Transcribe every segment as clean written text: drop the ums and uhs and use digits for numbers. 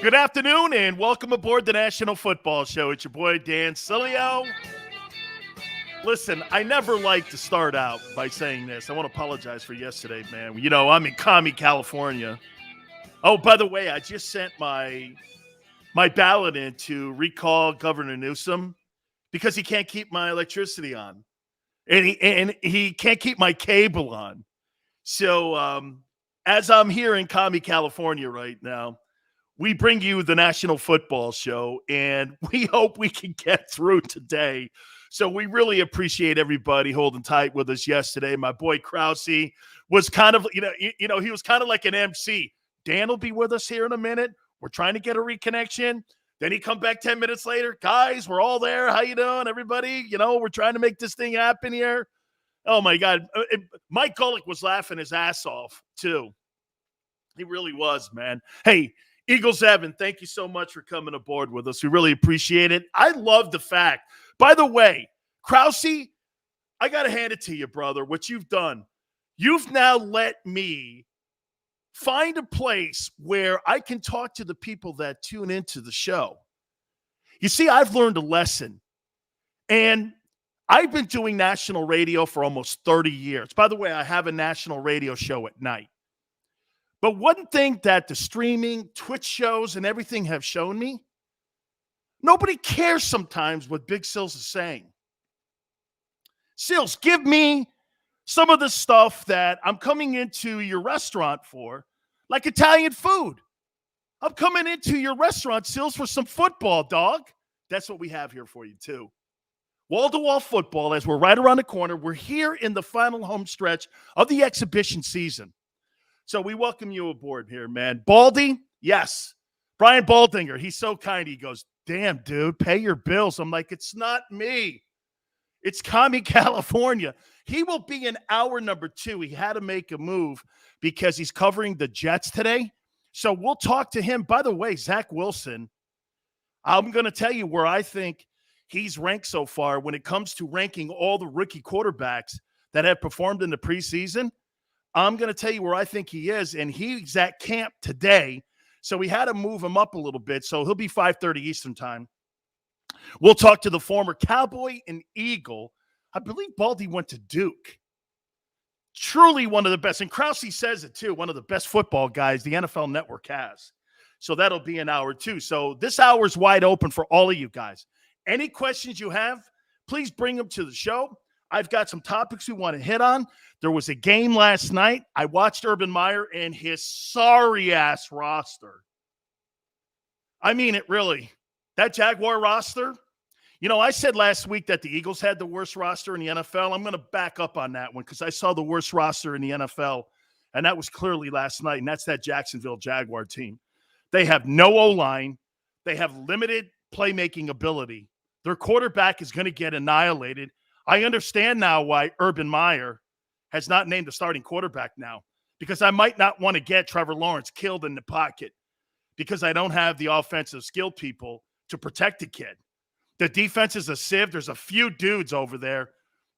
Good afternoon and welcome aboard the National Football Show. It's your boy, Dan Sileo. Listen, I never like to start out by saying this. I want to apologize for yesterday, man. You know, I'm in Commie, California. Oh, by the way, I just sent my ballot in to recall Governor Newsom because he can't keep my electricity on. And he can't keep my cable on. So as I'm here in Commie, California right now, we bring you the National Football Show, and we hope we can get through today. So we really appreciate everybody holding tight with us yesterday. My boy Krause was kind of, he was kind of like an MC. Dan will be with us here in a minute. We're trying to get a reconnection. Then he come back 10 minutes later. Guys, we're all there. How you doing, everybody? We're trying to make this thing happen here. Oh, my God. Mike Golick was laughing his ass off, too. He really was, man. Hey, Eagles Evan, thank you so much for coming aboard with us. We really appreciate it. I love the fact. By the way, Krause, I got to hand it to you, brother, what you've done. You've now let me find a place where I can talk to the people that tune into the show. You see, I've learned a lesson. And I've been doing national radio for almost 30 years. By the way, I have a national radio show at night. But one thing that the streaming, Twitch shows, and everything have shown me, nobody cares sometimes what Big Sills is saying. Sills, give me some of the stuff that I'm coming into your restaurant for, like Italian food. I'm coming into your restaurant, Sills, for some football, dog. That's what we have here for you, too. Wall-to-wall football, as we're right around the corner. We're here in the final home stretch of the exhibition season. So we welcome you aboard here, man. Baldy, yes. Brian Baldinger, he's so kind. He goes, damn, dude, pay your bills. I'm like, it's not me. It's Commie, California. He will be in hour number 2. He had to make a move because he's covering the Jets today. So we'll talk to him. By the way, Zach Wilson, I'm going to tell you where I think he's ranked so far when it comes to ranking all the rookie quarterbacks that have performed in the preseason. I'm going to tell you where I think he is, and he's at camp today, so we had to move him up a little bit, so he'll be 5:30 Eastern time. We'll talk to the former Cowboy and Eagle. I believe Baldy went to Duke. Truly one of the best, and Krause says it too, one of the best football guys the NFL Network has. So that'll be an hour too. So this hour is wide open for all of you guys. Any questions you have, please bring them to the show. I've got some topics we want to hit on. There was a game last night. I watched Urban Meyer and his sorry-ass roster. I mean it, really. That Jaguar roster, I said last week that the Eagles had the worst roster in the NFL. I'm going to back up on that one because I saw the worst roster in the NFL, and that was clearly last night, and that's that Jacksonville Jaguar team. They have no O-line. They have limited playmaking ability. Their quarterback is going to get annihilated. I understand now why Urban Meyer has not named a starting quarterback now, because I might not want to get Trevor Lawrence killed in the pocket because I don't have the offensive skill people to protect the kid. The defense is a sieve. There's a few dudes over there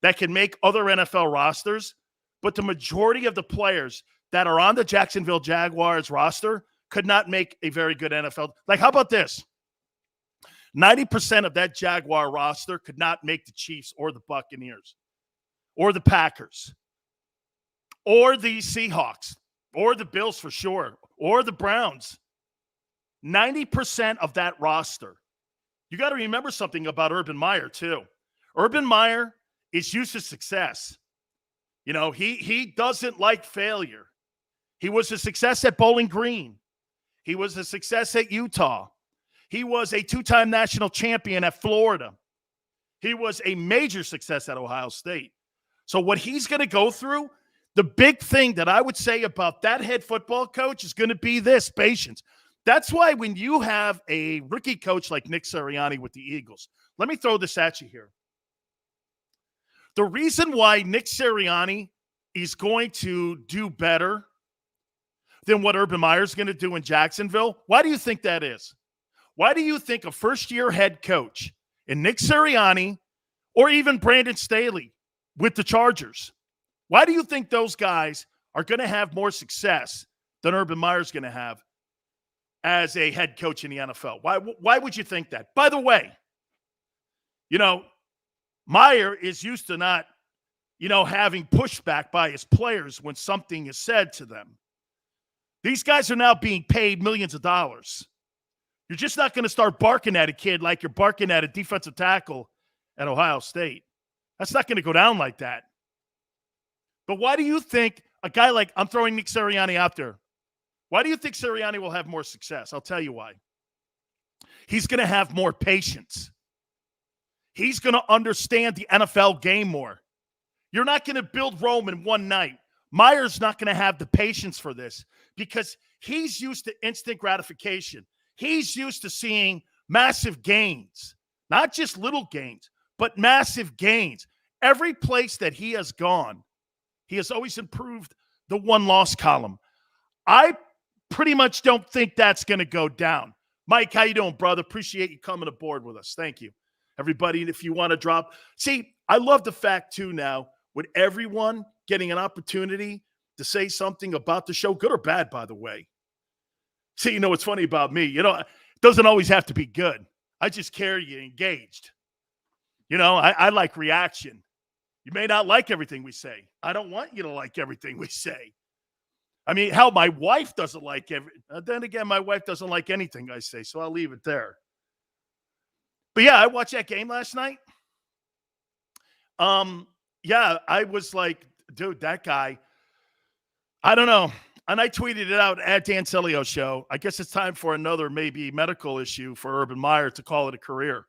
that can make other NFL rosters, but the majority of the players that are on the Jacksonville Jaguars roster could not make a very good NFL. Like, how about this? 90% of that Jaguar roster could not make the Chiefs or the Buccaneers or the Packers or the Seahawks or the Bills for sure or the Browns. 90% of that roster. You got to remember something about Urban Meyer too. Urban Meyer is used to success. He doesn't like failure. He was a success at Bowling Green. He was a success at Utah. He was a 2-time national champion at Florida. He was a major success at Ohio State. So what he's going to go through, the big thing that I would say about that head football coach is going to be this: patience. That's why when you have a rookie coach like Nick Sirianni with the Eagles, let me throw this at you here. The reason why Nick Sirianni is going to do better than what Urban Meyer is going to do in Jacksonville, why do you think that is? Why do you think a first-year head coach in Nick Sirianni or even Brandon Staley with the Chargers, why do you think those guys are going to have more success than Urban Meyer's going to have? as a head coach in the NFL. Why would you think that? By the way, Meyer is used to not, having pushback by his players when something is said to them. These guys are now being paid millions of dollars. You're just not going to start barking at a kid like you're barking at a defensive tackle at Ohio State. That's not going to go down like that. But why do you think a guy like, I'm throwing Nick Sirianni out there, why do you think Sirianni will have more success? I'll tell you why. He's going to have more patience. He's going to understand the NFL game more. You're not going to build Rome in one night. Meyer's not going to have the patience for this because he's used to instant gratification. He's used to seeing massive gains, not just little gains, but massive gains. Every place that he has gone, he has always improved the one-loss column. I pretty much don't think that's going to go down. Mike, how you doing, brother? Appreciate you coming aboard with us. Thank you. Everybody, if you want to drop. See, I love the fact, too, now, with everyone getting an opportunity to say something about the show, good or bad, by the way. See, what's funny about me? It doesn't always have to be good. I just care you engaged. I like reaction. You may not like everything we say. I don't want you to like everything we say. I mean, hell, my wife doesn't like then again, my wife doesn't like anything I say, so I'll leave it there. But yeah, I watched that game last night. Yeah, I was like, dude, that guy, I don't know. And I tweeted it out at Dan Sileo show. I guess it's time for another maybe medical issue for Urban Meyer to call it a career.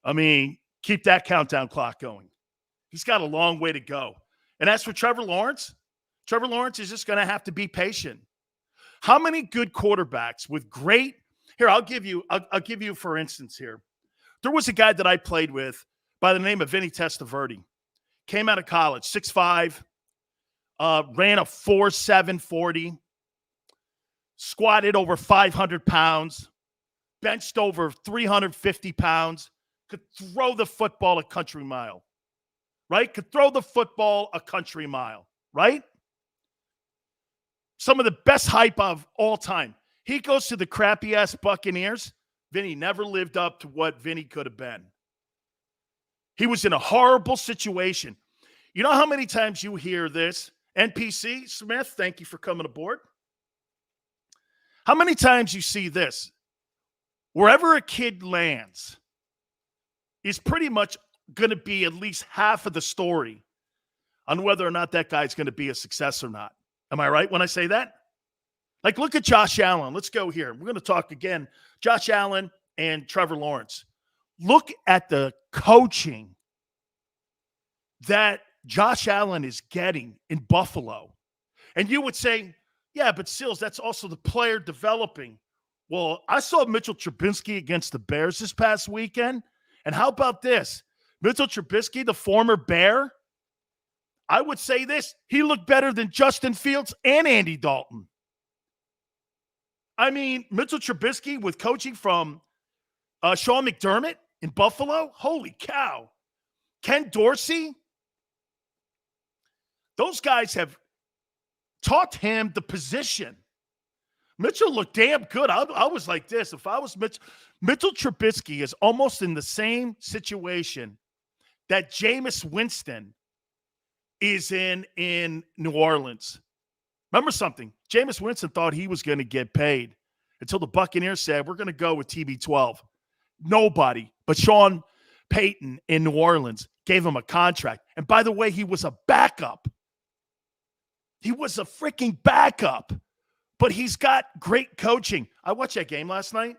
I mean, keep that countdown clock going. He's got a long way to go. And as for Trevor Lawrence is just going to have to be patient. How many good quarterbacks with great – here, I'll give you for instance here. There was a guy that I played with by the name of Vinny Testaverde. Came out of college, 6'5", ran a 4.7 40, squatted over 500 pounds, benched over 350 pounds, could throw the football a country mile, right? Could throw the football a country mile, right? Some of the best hype of all time. He goes to the crappy-ass Buccaneers. Vinny never lived up to what Vinny could have been. He was in a horrible situation. You know how many times you hear this? NPC, Smith, thank you for coming aboard. How many times you see this? Wherever a kid lands is pretty much going to be at least half of the story on whether or not that guy's going to be a success or not. Am I right when I say that? Like, look at Josh Allen. Let's go here. We're going to talk again. Josh Allen and Trevor Lawrence. Look at the coaching that Josh Allen is getting in Buffalo. And you would say, yeah, but Sills, that's also the player developing. Well, I saw Mitchell Trubisky against the Bears this past weekend. And how about this? Mitchell Trubisky, the former Bear, I would say this, he looked better than Justin Fields and Andy Dalton. I mean, Mitchell Trubisky with coaching from Sean McDermott in Buffalo, holy cow. Ken Dorsey, those guys have taught him the position. Mitchell looked damn good. I was like this. If I was Mitchell Trubisky is almost in the same situation that Jameis Winston is in New Orleans. Remember something. Jameis Winston thought he was going to get paid until the Buccaneers said, we're going to go with TB12. Nobody but Sean Payton in New Orleans gave him a contract. And by the way, he was a backup. He was a freaking backup. But he's got great coaching. I watched that game last night,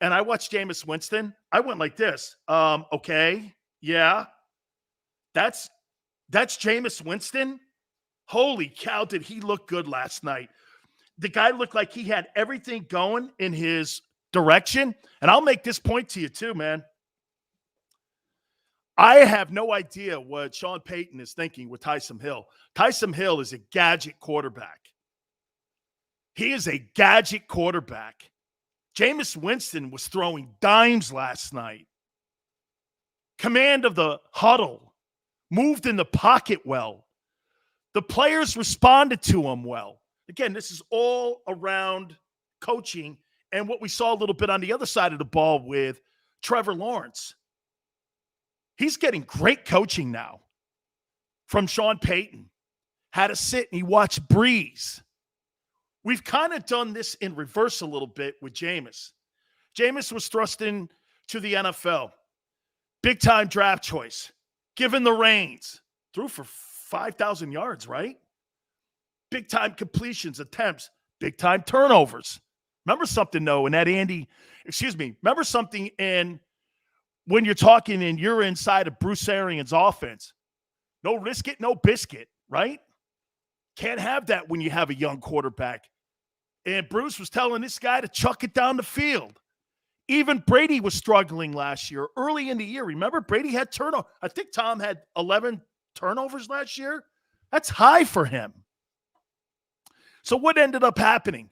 and I watched Jameis Winston. I went like this. Okay, yeah. That's Jameis Winston? Holy cow, did he look good last night. The guy looked like he had everything going in his direction. And I'll make this point to you too, man. I have no idea what Sean Payton is thinking with Taysom Hill. Taysom Hill is a gadget quarterback. He is a gadget quarterback. Jameis Winston was throwing dimes last night. Command of the huddle. Moved in the pocket well. The players responded to him well. Again, this is all around coaching and what we saw a little bit on the other side of the ball with Trevor Lawrence. He's getting great coaching now from Sean Payton. Had to sit and he watched Breeze. We've kind of done this in reverse a little bit with Jameis. Jameis was thrust into the NFL. Big-time draft choice. Given the reins. Threw for 5,000 yards, right? Big-time completions, attempts. Big-time turnovers. Remember something, though, in that remember something in when you're talking and you're inside of Bruce Arians' offense. No risk it, no biscuit, right? Can't have that when you have a young quarterback. And Bruce was telling this guy to chuck it down the field. Even Brady was struggling last year, early in the year. Remember, Brady had turnover. I think Tom had 11 turnovers last year. That's high for him. So what ended up happening?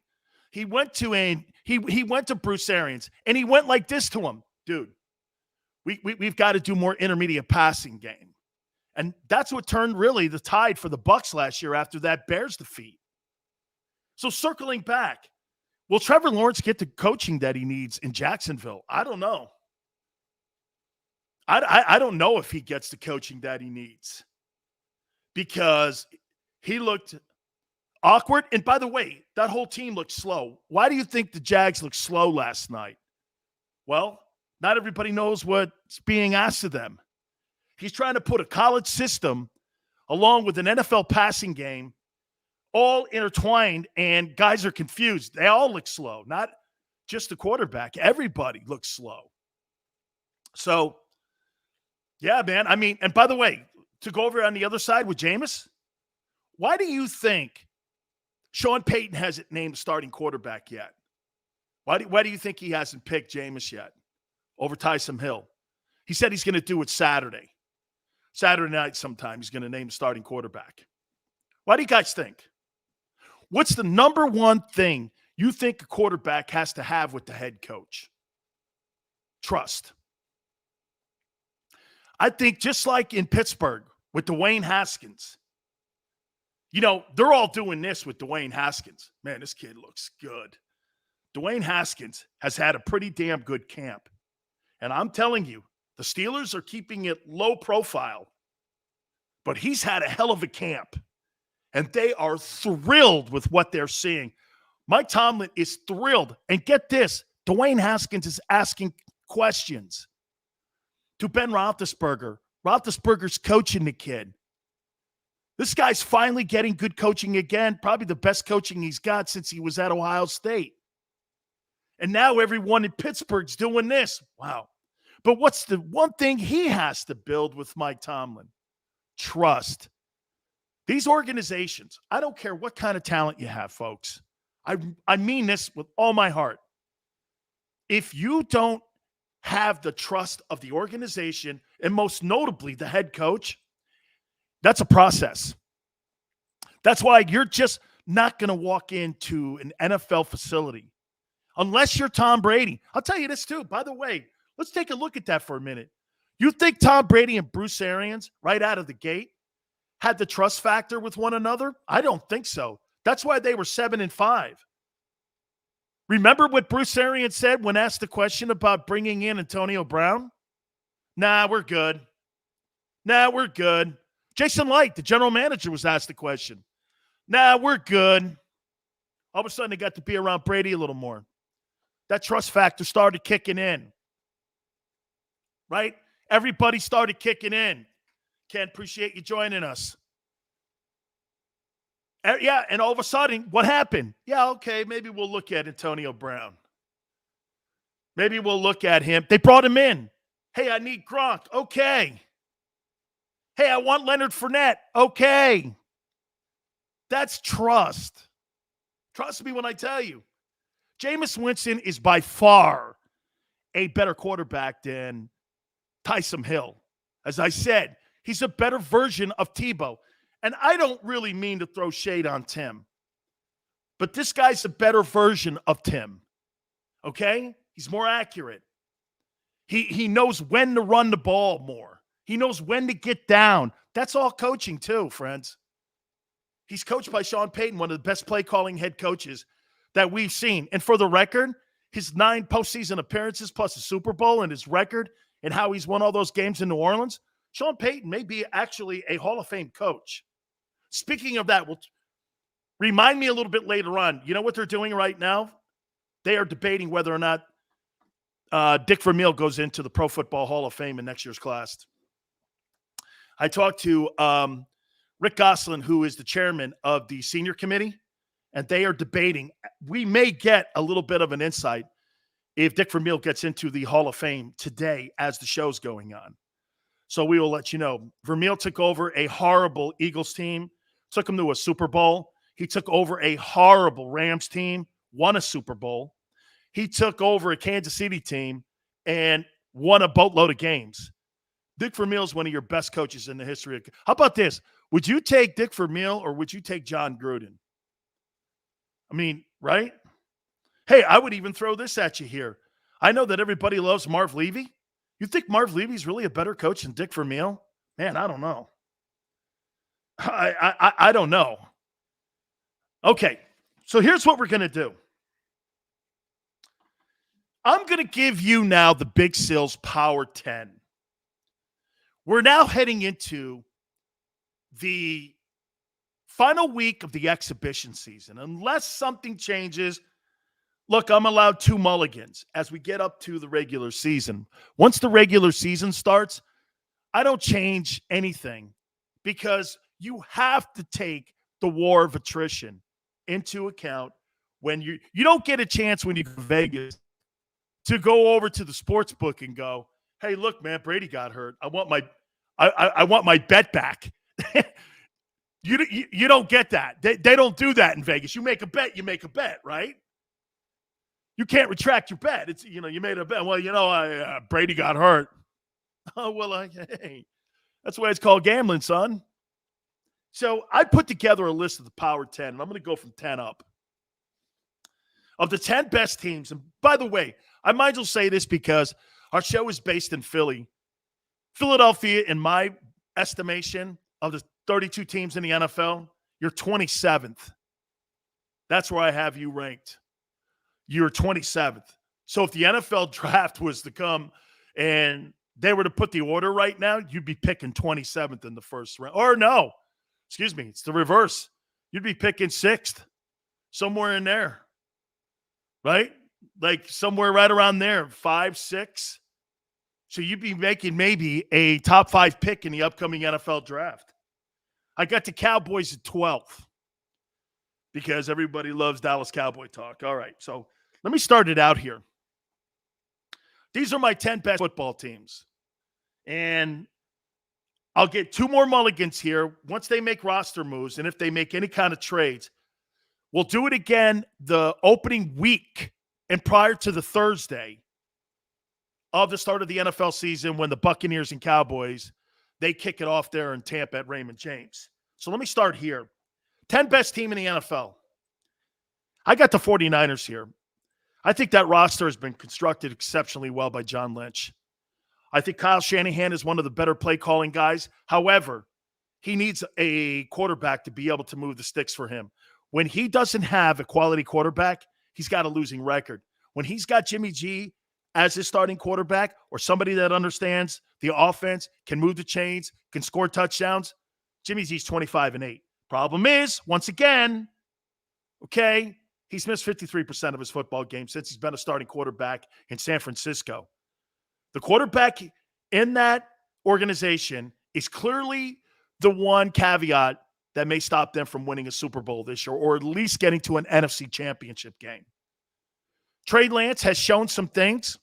He went to Bruce Arians, and he went like this to him. Dude, we've got to do more intermediate passing game. And that's what turned really the tide for the Bucs last year after that Bears defeat. So circling back, will Trevor Lawrence get the coaching that he needs in Jacksonville? I don't know. I don't know if he gets the coaching that he needs because he looked awkward. And by the way, that whole team looked slow. Why do you think the Jags looked slow last night? Well, not everybody knows what's being asked of them. He's trying to put a college system along with an NFL passing game all intertwined, and guys are confused. They all look slow, not just the quarterback. Everybody looks slow. So, yeah, man. I mean, and by the way, to go over on the other side with Jameis, why do you think Sean Payton hasn't named starting quarterback yet? Why do you think he hasn't picked Jameis yet over Taysom Hill? He said he's going to do it Saturday. Saturday night sometime he's going to name starting quarterback. Why do you guys think? What's the number one thing you think a quarterback has to have with the head coach? Trust. I think just like in Pittsburgh with Dwayne Haskins, you know, they're all doing this with Dwayne Haskins. Man, this kid looks good. Dwayne Haskins has had a pretty damn good camp. And I'm telling you, the Steelers are keeping it low profile, but he's had a hell of a camp. And they are thrilled with what they're seeing. Mike Tomlin is thrilled. And get this, Dwayne Haskins is asking questions to Ben Roethlisberger. Roethlisberger's coaching the kid. This guy's finally getting good coaching again, probably the best coaching he's got since he was at Ohio State. And now everyone in Pittsburgh's doing this. Wow. But what's the one thing he has to build with Mike Tomlin? Trust. These organizations, I don't care what kind of talent you have, folks. I mean this with all my heart. If you don't have the trust of the organization, and most notably the head coach, that's a process. That's why you're just not going to walk into an NFL facility unless you're Tom Brady. I'll tell you this too, by the way. Let's take a look at that for a minute. You think Tom Brady and Bruce Arians, right out of the gate, had the trust factor with one another? I don't think so. That's why they were 7-5. Remember what Bruce Arians said when asked the question about bringing in Antonio Brown? Nah, we're good. Jason Light, the general manager, was asked the question. Nah, we're good. All of a sudden, they got to be around Brady a little more. That trust factor started kicking in. Right? Everybody started kicking in. Ken, appreciate you joining us. Yeah, and all of a sudden, what happened? Yeah, okay, maybe we'll look at Antonio Brown. Maybe we'll look at him. They brought him in. Hey, I need Gronk. Okay. Hey, I want Leonard Fournette. Okay. That's trust. Trust me when I tell you. Jameis Winston is by far a better quarterback than Taysom Hill. As I said, he's a better version of Tebow. And I don't really mean to throw shade on Tim, but this guy's a better version of Tim. Okay? He's more accurate. He knows when to run the ball more. He knows when to get down. That's all coaching too, friends. He's coached by Sean Payton, one of the best play-calling head coaches that we've seen. And for the record, his 9 postseason appearances plus a Super Bowl and his record and how he's won all those games in New Orleans, Sean Payton may be actually a Hall of Fame coach. Speaking of that, remind me a little bit later on. You know what they're doing right now? They are debating whether or not Dick Vermeil goes into the Pro Football Hall of Fame in next year's class. I talked to Rick Gosselin, who is the chairman of the senior committee, and they are debating. We may get a little bit of an insight if Dick Vermeil gets into the Hall of Fame today as the show's going on. So we will let you know. Vermeil took over a horrible Eagles team, took them to a Super Bowl. He took over a horrible Rams team, won a Super Bowl. He took over a Kansas City team and won a boatload of games. Dick Vermeil is one of your best coaches in the history. How about this? Would you take Dick Vermeil or would you take John Gruden? I mean, right? Hey, I would even throw this at you here. I know that everybody loves Marv Levy. You think Marv Levy's really a better coach than Dick Vermeil? Man, I don't know. I don't know. Okay, so here's what we're going to do. I'm going to give you now the Big Sills Power 10. We're now heading into the final week of the exhibition season. Unless something changes, look, I'm allowed 2 mulligans as we get up to the regular season. Once the regular season starts, I don't change anything because you have to take the war of attrition into account when you don't get a chance when you go to Vegas to go over to the sports book and go, hey, look, man, Brady got hurt. I want my bet back. You don't get that. They don't do that in Vegas. You make a bet, right? You can't retract your bet. It's, you made a bet. Well, Brady got hurt. Oh, well, hey, that's why it's called gambling, son. So I put together a list of the Power 10, and I'm going to go from 10 up. Of the 10 best teams, and by the way, I might as well say this because our show is based in Philly. Philadelphia, in my estimation, of the 32 teams in the NFL, you're 27th. That's where I have you ranked. You're 27th. So if the NFL draft was to come and they were to put the order right now, you'd be picking 27th in the first round. Or no, excuse me, it's the reverse. You'd be picking 6th, somewhere in there, right? Like somewhere right around there, 5, 6. So you'd be making maybe a top 5 pick in the upcoming NFL draft. I got the Cowboys at 12th because everybody loves Dallas Cowboy talk. All right, so let me start it out here. These are my 10 best football teams. And I'll get 2 more mulligans here once they make roster moves and if they make any kind of trades. We'll do it again the opening week and prior to the Thursday of the start of the NFL season when the Buccaneers and Cowboys, they kick it off there in Tampa at Raymond James. So let me start here. 10 best team in the NFL. I got the 49ers here. I think that roster has been constructed exceptionally well by John Lynch. I think Kyle Shanahan is one of the better play calling guys. However, he needs a quarterback to be able to move the sticks for him. When he doesn't have a quality quarterback, he's got a losing record. When he's got Jimmy G as his starting quarterback or somebody that understands the offense, can move the chains, can score touchdowns, Jimmy G's 25-8. Problem is, once again, okay, he's missed 53% of his football games since he's been a starting quarterback in San Francisco. The quarterback in that organization is clearly the one caveat that may stop them from winning a Super Bowl this year or at least getting to an NFC championship game. Trey Lance has shown some things.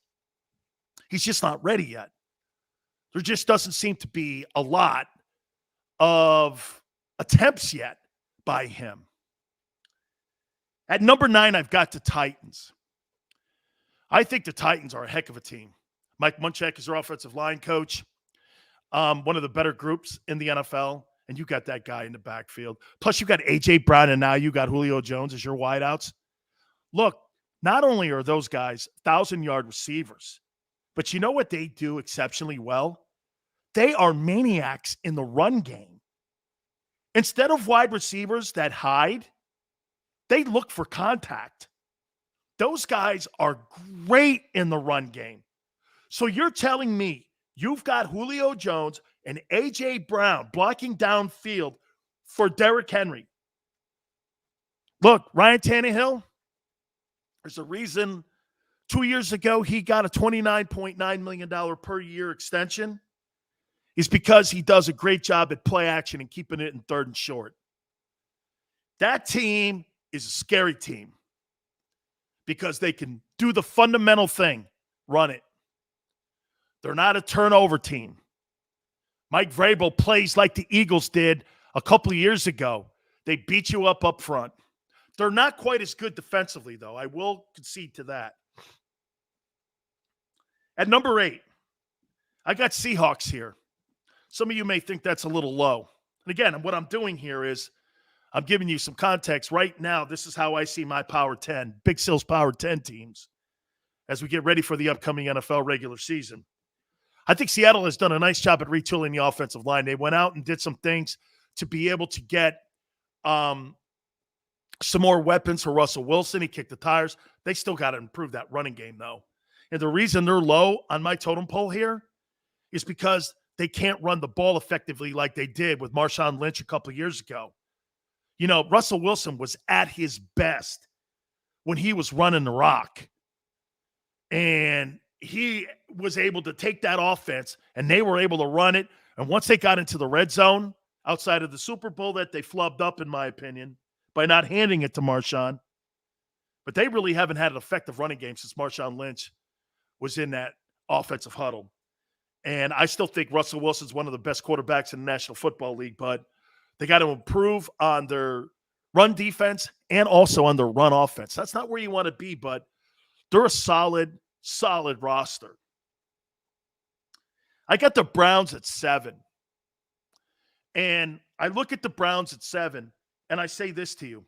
He's just not ready yet. There just doesn't seem to be a lot of attempts yet by him. At number 9, I've got the Titans. I think the Titans are a heck of a team. Mike Munchak is their offensive line coach, one of the better groups in the NFL, and you got that guy in the backfield. Plus, you got A.J. Brown, and now you got Julio Jones as your wideouts. Look, not only are those guys 1,000-yard receivers, but you know what they do exceptionally well? They are maniacs in the run game. Instead of wide receivers that hide, they look for contact. Those guys are great in the run game. So you're telling me you've got Julio Jones and A.J. Brown blocking downfield for Derrick Henry. Look, Ryan Tannehill, there's a reason 2 years ago he got a $29.9 million per year extension. It's because he does a great job at play action and keeping it in third and short. That team is a scary team because they can do the fundamental thing, run it. They're not a turnover team. Mike Vrabel plays like the Eagles did a couple of years ago. They beat you up front. They're not quite as good defensively, though. I will concede to that. At number 8, I got Seahawks here. Some of you may think that's a little low. And again, what I'm doing here is I'm giving you some context. Right now, this is how I see my Power 10, Big Sil's Power 10 teams as we get ready for the upcoming NFL regular season. I think Seattle has done a nice job at retooling the offensive line. They went out and did some things to be able to get some more weapons for Russell Wilson. He kicked the tires. They still got to improve that running game, though. And the reason they're low on my totem pole here is because they can't run the ball effectively like they did with Marshawn Lynch a couple of years ago. You know, Russell Wilson was at his best when he was running the rock. And he was able to take that offense, and they were able to run it. And once they got into the red zone, outside of the Super Bowl that they flubbed up, in my opinion, by not handing it to Marshawn, but they really haven't had an effective running game since Marshawn Lynch was in that offensive huddle. And I still think Russell Wilson's one of the best quarterbacks in the National Football League, but they got to improve on their run defense and also on their run offense. That's not where you want to be, but they're a solid roster. I got the Browns at 7. And I look at the Browns at 7, and I say this to you.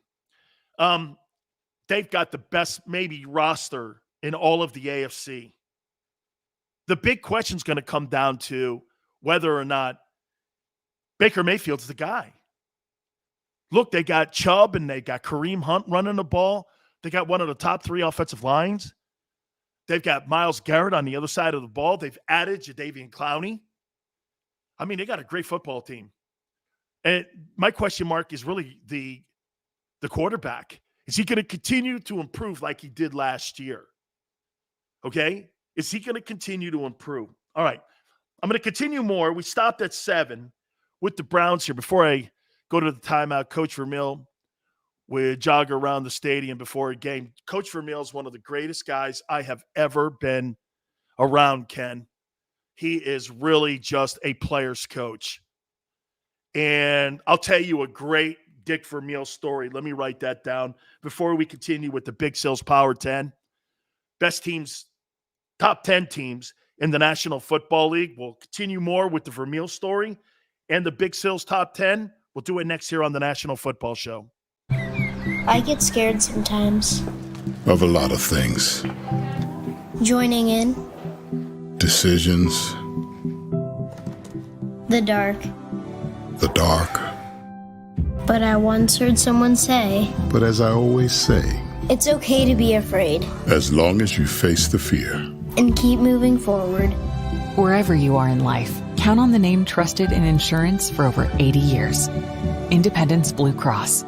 They've got the best maybe roster in all of the AFC. The big question is going to come down to whether or not Baker Mayfield's the guy. Look, they got Chubb and they got Kareem Hunt running the ball. They got one of the top 3 offensive lines. They've got Myles Garrett on the other side of the ball. They've added Jadeveon Clowney. I mean, they got a great football team. And my question mark is really the quarterback. Is he going to continue to improve like he did last year? Okay? Is he going to continue to improve? All right. I'm going to continue more. We stopped at 7 with the Browns here. Before I go to the timeout, Coach Vermeil would jog around the stadium before a game. Coach Vermeil is one of the greatest guys I have ever been around, Ken. He is really just a player's coach. And I'll tell you a great Dick Vermeil story. Let me write that down before we continue with the Big Sil's Power 10. Best teams, top 10 teams in the National Football League. We'll continue more with the Vermeil story and the Big Sil's top 10. We'll do it next here on the National Football Show. I get scared sometimes. Of a lot of things. Joining in. Decisions. The dark. The dark. But I once heard someone say, But as I always say, it's okay to be afraid. as long as you face the fear. And keep moving forward. Wherever you are in life, count on the name trusted in insurance for over 80 years. Independence Blue Cross.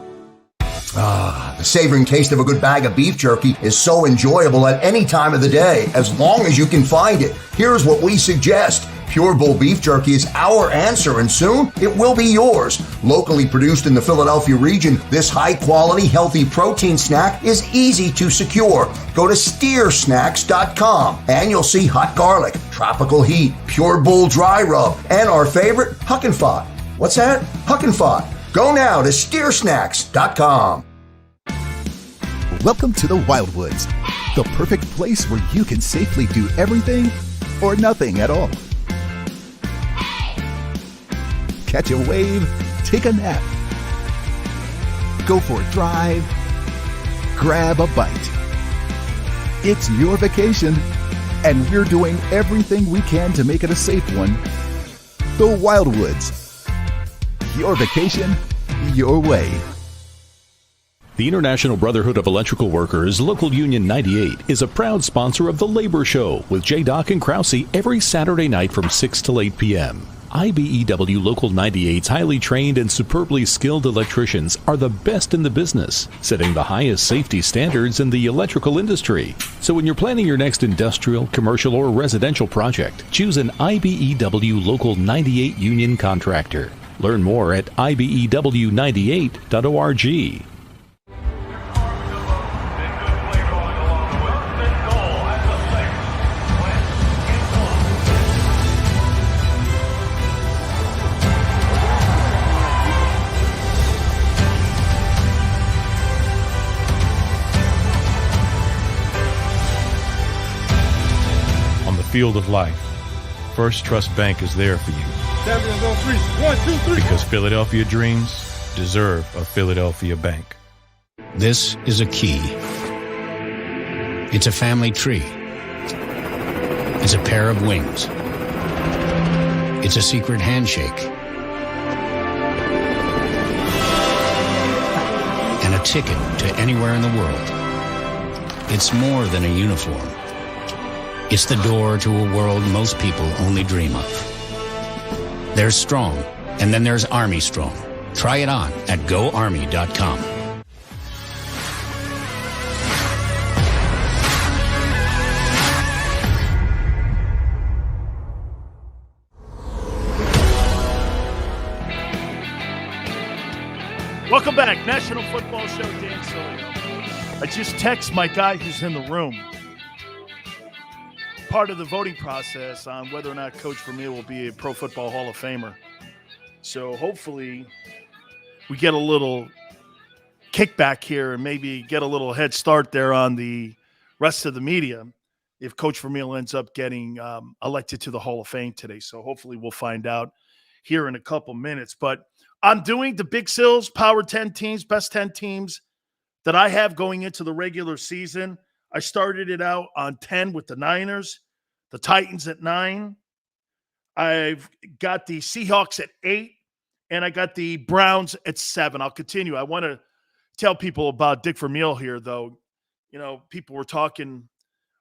The savoring taste of a good bag of beef jerky is so enjoyable at any time of the day, as long as you can find it. Here's what we suggest. Pure Bull Beef Jerky is our answer, and soon it will be yours. Locally produced in the Philadelphia region, this high-quality, healthy protein snack is easy to secure. Go to steersnacks.com, and you'll see hot garlic, tropical heat, Pure Bull dry rub, and our favorite, Huck and Fod. What's that? Huck and Fod. Go now to steersnacks.com. Welcome to the Wildwoods, the perfect place where you can safely do everything or nothing at all. Catch a wave, take a nap, go for a drive, grab a bite. It's your vacation, and we're doing everything we can to make it a safe one. The Wildwoods. Your vacation, your way. The International Brotherhood of Electrical Workers, Local Union 98, is a proud sponsor of The Labor Show with J. Doc and Krause every Saturday night from 6 till 8 p.m. IBEW Local 98's highly trained and superbly skilled electricians are the best in the business, setting the highest safety standards in the electrical industry. So when you're planning your next industrial, commercial, or residential project, choose an IBEW Local 98 union contractor. Learn more at ibew98.org. Field of life, First Trust Bank is there for you. Champions on three. 1, 2, 3. Because Philadelphia dreams deserve a Philadelphia bank. This is a key. It's a family tree. It's a pair of wings. It's a secret handshake. And a ticket to anywhere in the world. It's more than a uniform. It's the door to a world most people only dream of. There's Strong, and then there's Army Strong. Try it on at GoArmy.com. Welcome back. National Football Show, Dan Sileo. I just text my guy who's in the room. Part of the voting process on whether or not Coach Vermeil will be a Pro Football Hall of Famer. So hopefully we get a little kickback here and maybe get a little head start there on the rest of the media if Coach Vermeil ends up getting elected to the Hall of Fame today. So hopefully we'll find out here in a couple minutes. But I'm doing the Big Sills Power 10 teams, best 10 teams that I have going into the regular season. I started it out on 10 with the Niners, the Titans at 9. I've got the Seahawks at 8, and I got the Browns at 7. I'll continue. I want to tell people about Dick Vermeil here, though. You know, people were talking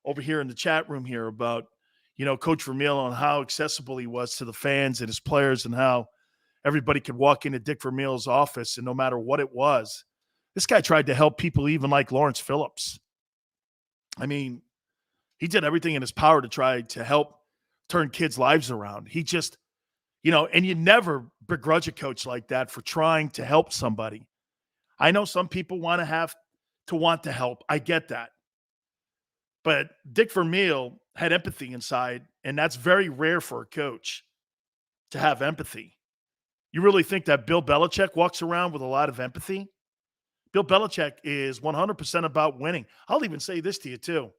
over here in the chat room here about, you know, Coach Vermeil and how accessible he was to the fans and his players and how everybody could walk into Dick Vermeil's office and no matter what it was, this guy tried to help people even like Lawrence Phillips. I mean, he did everything in his power to try to help turn kids' lives around. He just, you know, and you never begrudge a coach like that for trying to help somebody. I know some people want to help. I get that. But Dick Vermeil had empathy inside, and that's very rare for a coach to have empathy. You really think that Bill Belichick walks around with a lot of empathy? Bill Belichick is 100% about winning. I'll even say this to you, too.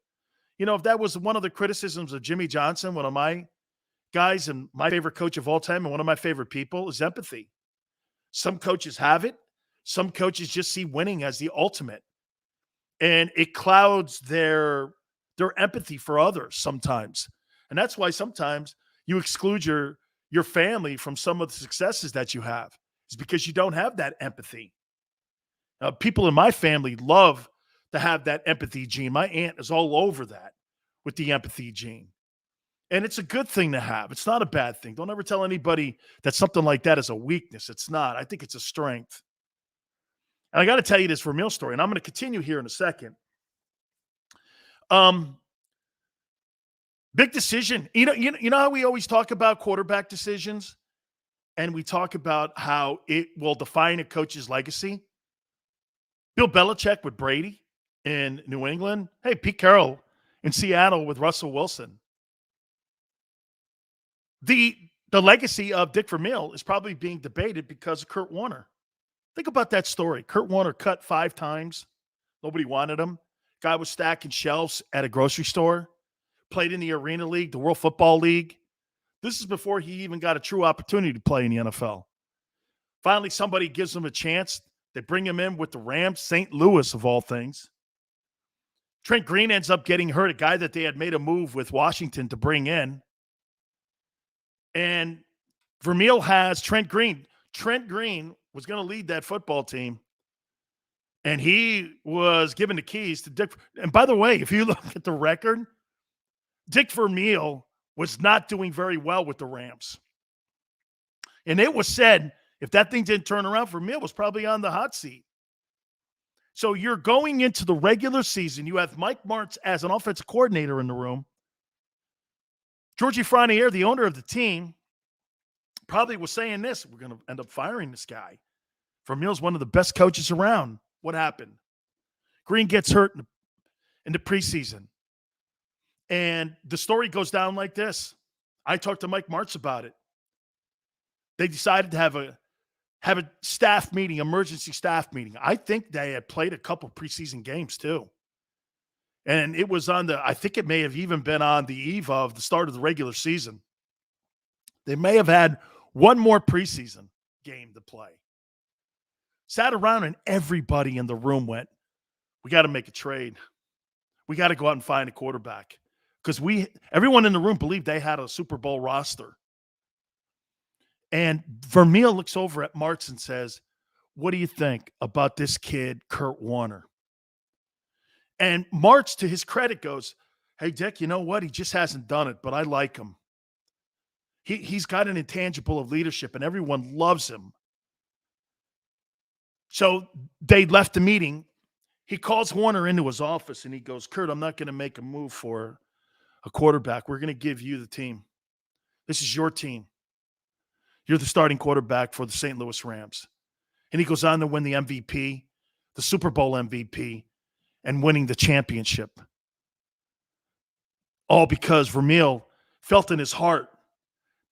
You know, if that was one of the criticisms of Jimmy Johnson, one of my guys and my favorite coach of all time and one of my favorite people, is empathy. Some coaches have it. Some coaches just see winning as the ultimate. And it clouds their empathy for others sometimes. And that's why sometimes you exclude your family from some of the successes that you have. It's because you don't have that empathy. People in my family love to have that empathy gene. My aunt is all over that with the empathy gene. And it's a good thing to have. It's not a bad thing. Don't ever tell anybody that something like that is a weakness. It's not. I think it's a strength. And I got to tell you this Vermeil story, and I'm going to continue here in a second. Big decision. You know how we always talk about quarterback decisions, and we talk about how it will define a coach's legacy? Bill Belichick with Brady in New England. Hey, Pete Carroll in Seattle with Russell Wilson. The legacy of Dick Vermeil is probably being debated because of Kurt Warner. Think about that story. Kurt Warner cut 5 times. Nobody wanted him. Guy was stacking shelves at a grocery store. Played in the Arena League, the World Football League. This is before he even got a true opportunity to play in the NFL. Finally, somebody gives him a chance. They bring him in with the Rams, St. Louis of all things. Trent Green ends up getting hurt, a guy that they had made a move with Washington to bring in. And Vermeil has Trent Green. Trent Green was going to lead that football team. And he was given the keys to Dick. And by the way, if you look at the record, Dick Vermeil was not doing very well with the Rams. And it was said, if that thing didn't turn around, Vermeil was probably on the hot seat. So you're going into the regular season. You have Mike Martz as an offensive coordinator in the room. Georgie Frenier, the owner of the team, probably was saying this: we're going to end up firing this guy. Vermeil's one of the best coaches around. What happened? Green gets hurt in the preseason. And the story goes down like this. I talked to Mike Martz about it. They decided to have a staff meeting, emergency staff meeting. I think they had played a couple preseason games too. And it was I think it may have even been on the eve of the start of the regular season. They may have had one more preseason game to play. Sat around and everybody in the room went, we got to make a trade. We got to go out and find a quarterback. Because everyone in the room believed they had a Super Bowl roster. And Vermeil looks over at Martz and says, what do you think about this kid, Kurt Warner? And Martz, to his credit, goes, hey, Dick, you know what? He just hasn't done it, but I like him. He's got an intangible of leadership, and everyone loves him. So they left the meeting. He calls Warner into his office, and he goes, Kurt, I'm not going to make a move for a quarterback. We're going to give you the team. This is your team. You're the starting quarterback for the St. Louis Rams. And he goes on to win the MVP, the Super Bowl MVP, and winning the championship. All because Vermeil felt in his heart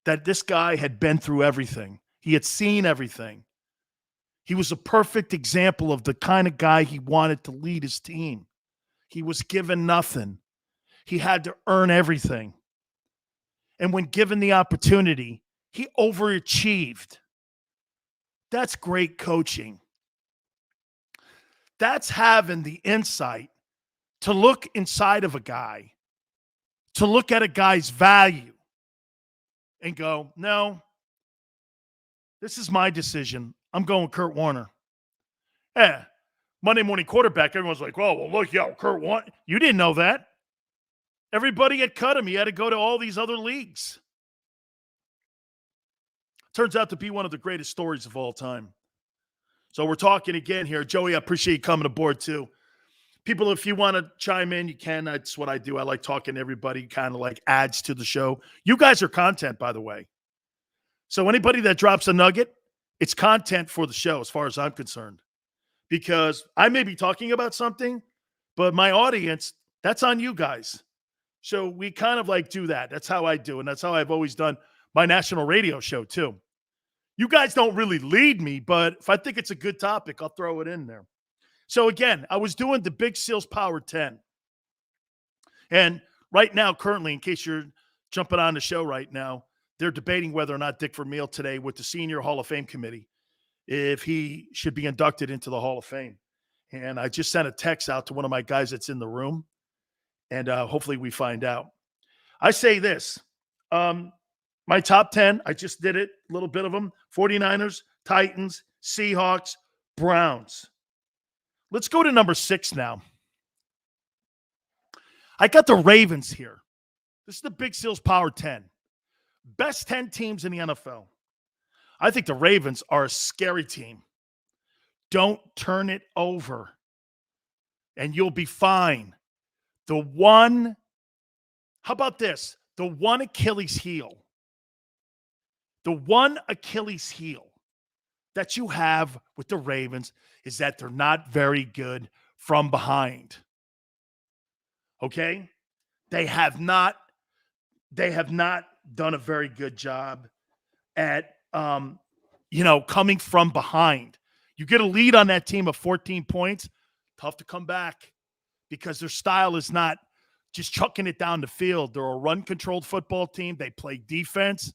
that this guy had been through everything. He had seen everything. He was a perfect example of the kind of guy he wanted to lead his team. He was given nothing. He had to earn everything. And when given the opportunity, he overachieved. That's great coaching. That's having the insight to look inside of a guy, to look at a guy's value and go, no, this is my decision. I'm going Kurt Warner. Monday morning quarterback, everyone's like, well, look, Kurt Warner. You didn't know that. Everybody had cut him. He had to go to all these other leagues. Turns out to be one of the greatest stories of all time. So we're talking again here. Joey, I appreciate you coming aboard too. People, if you want to chime in, you can. That's what I do. I like talking to everybody, kind of like adds to the show. You guys are content, by the way. So anybody that drops a nugget, it's content for the show as far as I'm concerned. Because I may be talking about something, but my audience, that's on you guys. So we kind of like do that. That's how I do. And that's how I've always done my national radio show too. You guys don't really lead me, but if I think it's a good topic, I'll throw it in there. So again, I was doing the Big Seals Power 10. And right now, currently, in case you're jumping on the show right now, they're debating whether or not Dick Vermeil today with the Senior Hall of Fame Committee, if he should be inducted into the Hall of Fame. And I just sent a text out to one of my guys that's in the room, and hopefully we find out. I say this. My top 10, I just did it, a little bit of them. 49ers, Titans, Seahawks, Browns. Let's go to number 6 now. I got the Ravens here. This is the Big Seals Power 10. Best 10 teams in the NFL. I think the Ravens are a scary team. Don't turn it over, and you'll be fine. How about this? The one Achilles heel that you have with the Ravens is that they're not very good from behind. Okay? They have not done a very good job at coming from behind. You get a lead on that team of 14 points, tough to come back because their style is not just chucking it down the field. They're a run-controlled football team. They play defense.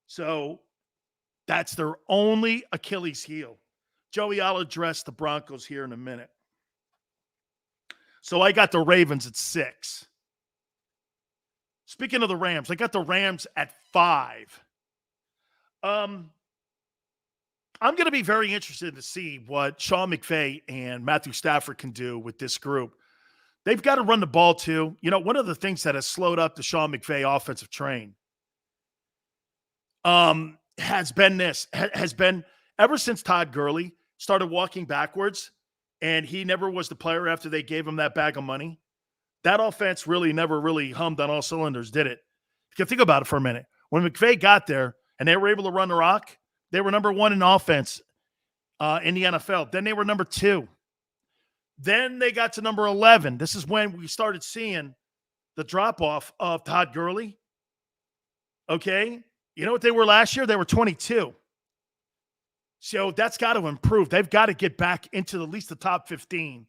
So that's their only Achilles heel. Joey, I'll address the Broncos here in a minute. So I got the Ravens at 6. Speaking of the Rams, I got the Rams at 5. I'm going to be very interested to see what Sean McVay and Matthew Stafford can do with this group. They've got to run the ball too. You know, one of the things that has slowed up the Sean McVay offensive train has been ever since Todd Gurley started walking backwards and he never was the player after they gave him that bag of money. That offense never really hummed on all cylinders, did it? You can think about it for a minute. When McVay got there and they were able to run the rock, they were number 1 in offense in the NFL. Then they were number 2. Then they got to number 11. This is when we started seeing the drop-off of Todd Gurley. Okay? You know what they were last year? They were 22. So that's got to improve. They've got to get back into at least the top 15.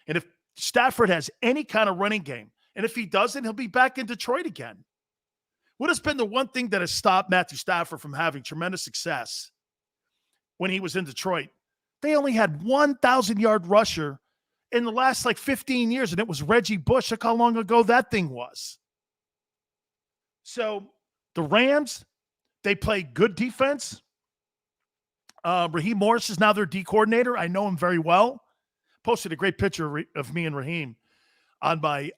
And if Stafford has any kind of running game, and if he doesn't, he'll be back in Detroit again. What has been the one thing that has stopped Matthew Stafford from having tremendous success when he was in Detroit? They only had 1,000-yard rusher in the last 15 years, and it was Reggie Bush. Look how long ago that thing was. So the Rams, they play good defense. Raheem Morris is now their D coordinator. I know him very well. Posted a great picture of me and Raheem on my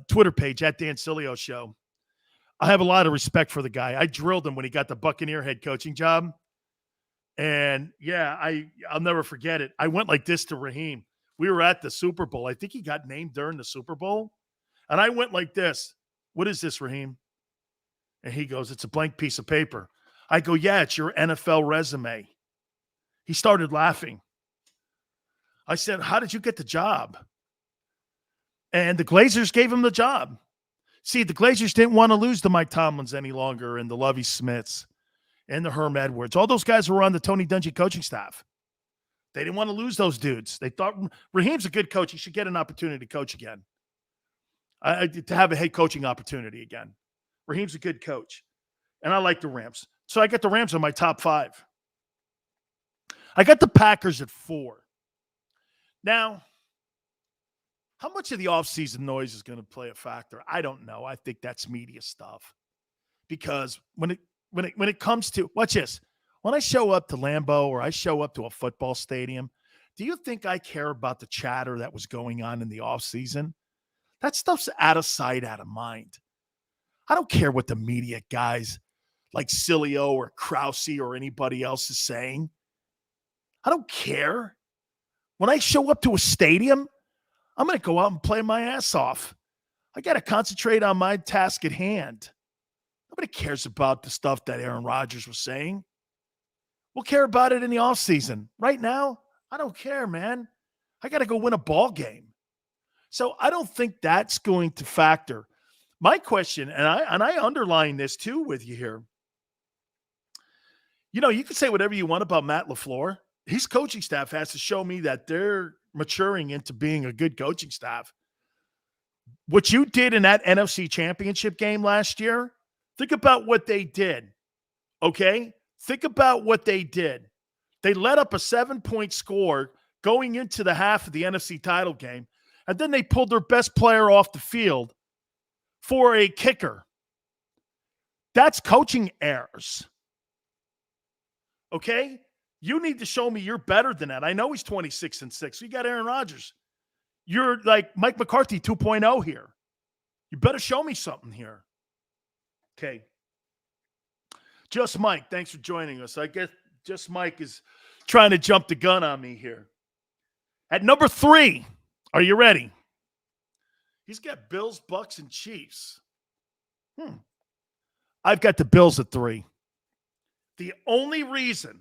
Twitter page at Dan Sileo Show. I have a lot of respect for the guy. I drilled him when he got the Buccaneer head coaching job. And, yeah, I'll never forget it. I went like this to Raheem. We were at the Super Bowl. I think he got named during the Super Bowl. And I went like this. What is this, Raheem? And he goes, it's a blank piece of paper. I go, yeah, it's your NFL resume. He started laughing. I said, how did you get the job? And the Glazers gave him the job. See, the Glazers didn't want to lose the Mike Tomlins any longer and the Lovie Smiths and the Herm Edwards. All those guys were on the Tony Dungy coaching staff. They didn't want to lose those dudes. They thought Raheem's a good coach. He should get an opportunity to coach again, to have a head coaching opportunity again. Raheem's a good coach. And I like the Rams. So I got the Rams in my top 5. I got the Packers at 4. Now, how much of the offseason noise is going to play a factor? I don't know. I think that's media stuff. Because when it comes to, watch this. When I show up to Lambeau or I show up to a football stadium, do you think I care about the chatter that was going on in the offseason? That stuff's out of sight, out of mind. I don't care what the media guys like Sileo or Krause or anybody else is saying. I don't care. When I show up to a stadium, I'm going to go out and play my ass off. I got to concentrate on my task at hand. Nobody cares about the stuff that Aaron Rodgers was saying. We'll care about it in the offseason. Right now, I don't care, man. I got to go win a ball game. So I don't think that's going to factor. My question, and I underline this too with you here. You know, you can say whatever you want about Matt LaFleur. His coaching staff has to show me that they're maturing into being a good coaching staff. What you did in that NFC Championship game last year, think about what they did, okay? Think about what they did. They let up a 7-point score going into the half of the NFC title game, and then they pulled their best player off the field for a kicker. That's coaching errors, okay? You need to show me you're better than that. I know he's 26-6. You got Aaron Rodgers. You're like Mike McCarthy 2.0 here. You better show me something here. Okay. Just Mike, thanks for joining us. I guess Just Mike is trying to jump the gun on me here. At number 3, are you ready? He's got Bills, Bucks, and Chiefs. I've got the Bills at 3. The only reason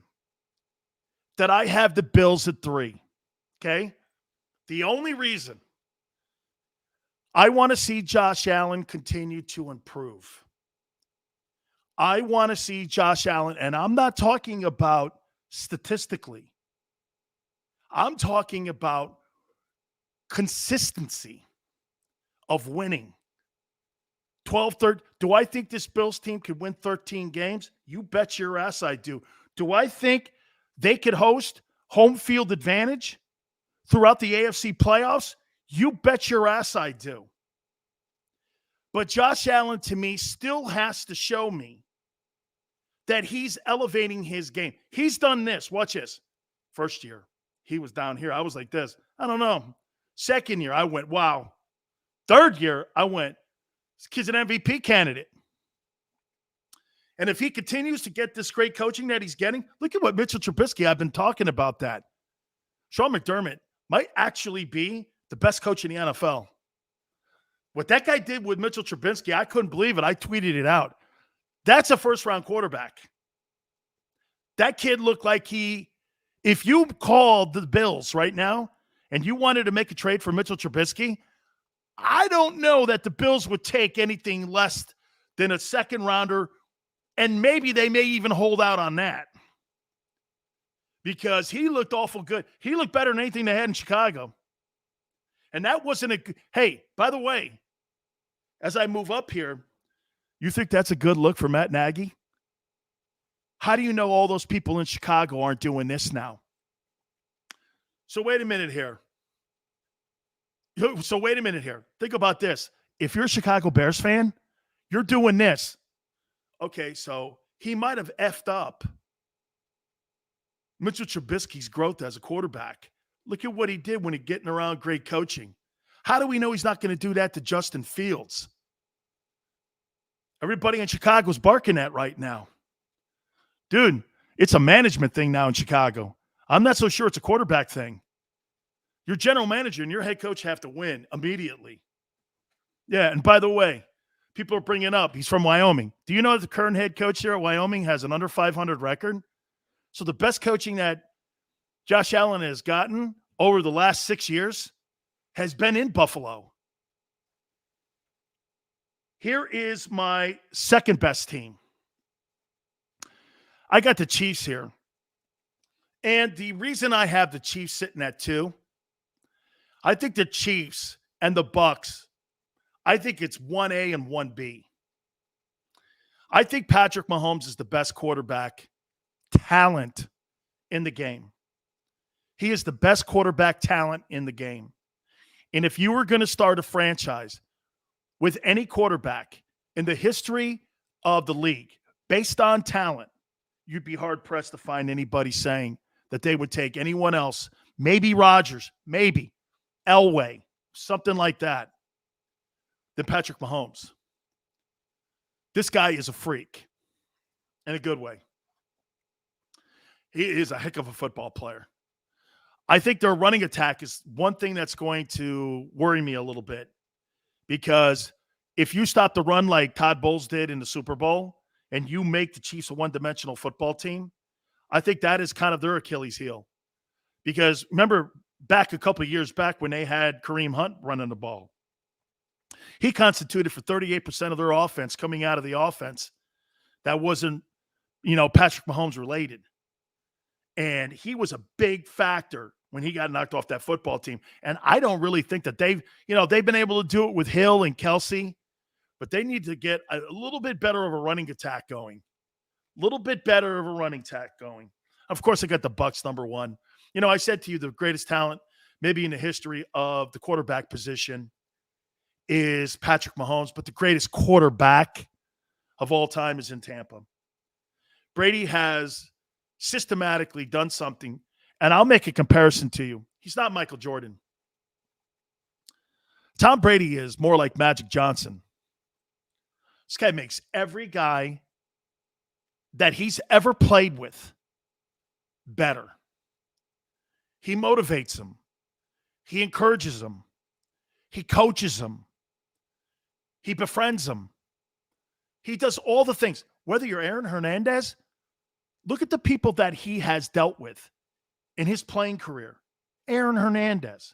that I have the Bills at 3, okay? The only reason I want to see Josh Allen continue to improve. I want to see Josh Allen, and I'm not talking about statistically. I'm talking about consistency of winning. 12-13. Do I think this Bills team could win 13 games? You bet your ass I do. Do I think they could host home field advantage throughout the AFC playoffs? You bet your ass I do. But Josh Allen, to me, still has to show me that he's elevating his game. He's done this. Watch this. First year, he was down here. I was like this. I don't know. Second year, I went, wow. Third year, I went, this kid's an MVP candidate. And if he continues to get this great coaching that he's getting, look at what Mitchell Trubisky, I've been talking about that. Sean McDermott might actually be the best coach in the NFL. What that guy did with Mitchell Trubisky, I couldn't believe it. I tweeted it out. That's a first-round quarterback. That kid looked like if you called the Bills right now and you wanted to make a trade for Mitchell Trubisky, I don't know that the Bills would take anything less than a second-rounder, and maybe they may even hold out on that because he looked awful good. He looked better than anything they had in Chicago. And that wasn't hey, by the way, as I move up here, you think that's a good look for Matt Nagy? How do you know all those people in Chicago aren't doing this now? So wait a minute here. Think about this. If you're a Chicago Bears fan, you're doing this. Okay, so he might have effed up Mitchell Trubisky's growth as a quarterback. Look at what he did when he's getting around great coaching. How do we know he's not going to do that to Justin Fields? Everybody in Chicago's barking at right now. Dude, it's a management thing now in Chicago. I'm not so sure it's a quarterback thing. Your general manager and your head coach have to win immediately. Yeah, and by the way, people are bringing up, he's from Wyoming. Do you know that the current head coach here at Wyoming has an under 500 record? So the best coaching that Josh Allen has gotten over the last 6 years has been in Buffalo. Here is my second best team. I got the Chiefs here. And the reason I have the Chiefs sitting at 2, I think the Chiefs and the Bucks, I think it's 1A and 1B. I think Patrick Mahomes is the best quarterback talent in the game. He is the best quarterback talent in the game. And if you were going to start a franchise with any quarterback in the history of the league based on talent, you'd be hard-pressed to find anybody saying that they would take anyone else, maybe Rodgers, maybe Elway, something like that, than Patrick Mahomes. This guy is a freak in a good way. He is a heck of a football player. I think their running attack is one thing that's going to worry me a little bit, because if you stop the run like Todd Bowles did in the Super Bowl and you make the Chiefs a one-dimensional football team, I think that is kind of their Achilles heel. Because remember back a couple of years back when they had Kareem Hunt running the ball, he constituted for 38% of their offense coming out of the offense that wasn't, Patrick Mahomes related. And he was a big factor when he got knocked off that football team. And I don't really think that they've been able to do it with Hill and Kelsey, but they need to get a little bit better of a running attack going. A little bit better of a running attack going. Of course, I got the Bucs number 1. I said to you, the greatest talent maybe in the history of the quarterback position is Patrick Mahomes, but the greatest quarterback of all time is in Tampa. Brady has systematically done something, and I'll make a comparison to you. He's not Michael Jordan. Tom Brady is more like Magic Johnson. This guy makes every guy that he's ever played with better. He motivates them. He encourages them. He coaches them. He befriends them. He does all the things. Whether you're Aaron Hernandez, look at the people that he has dealt with in his playing career. Aaron Hernandez,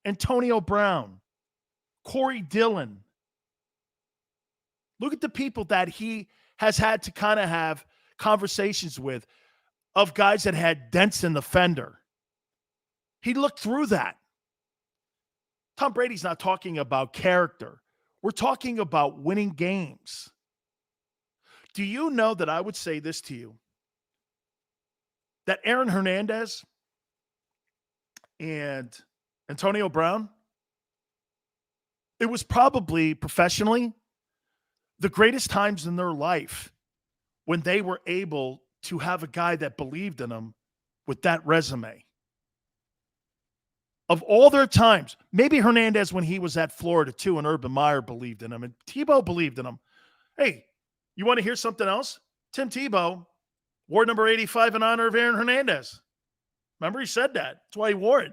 Antonio Brown, Corey Dillon. Look at the people that he has had to kind of have conversations with, of guys that had dents in the fender. He looked through that. Tom Brady's not talking about character. We're talking about winning games. Do you know that I would say this to you? That Aaron Hernandez and Antonio Brown, it was probably professionally the greatest times in their life when they were able to have a guy that believed in them with that resume. Of all their times, maybe Hernandez when he was at Florida too, and Urban Meyer believed in him, and Tebow believed in him. Hey, you want to hear something else? Tim Tebow wore number 85 in honor of Aaron Hernandez. Remember, he said that. That's why he wore it.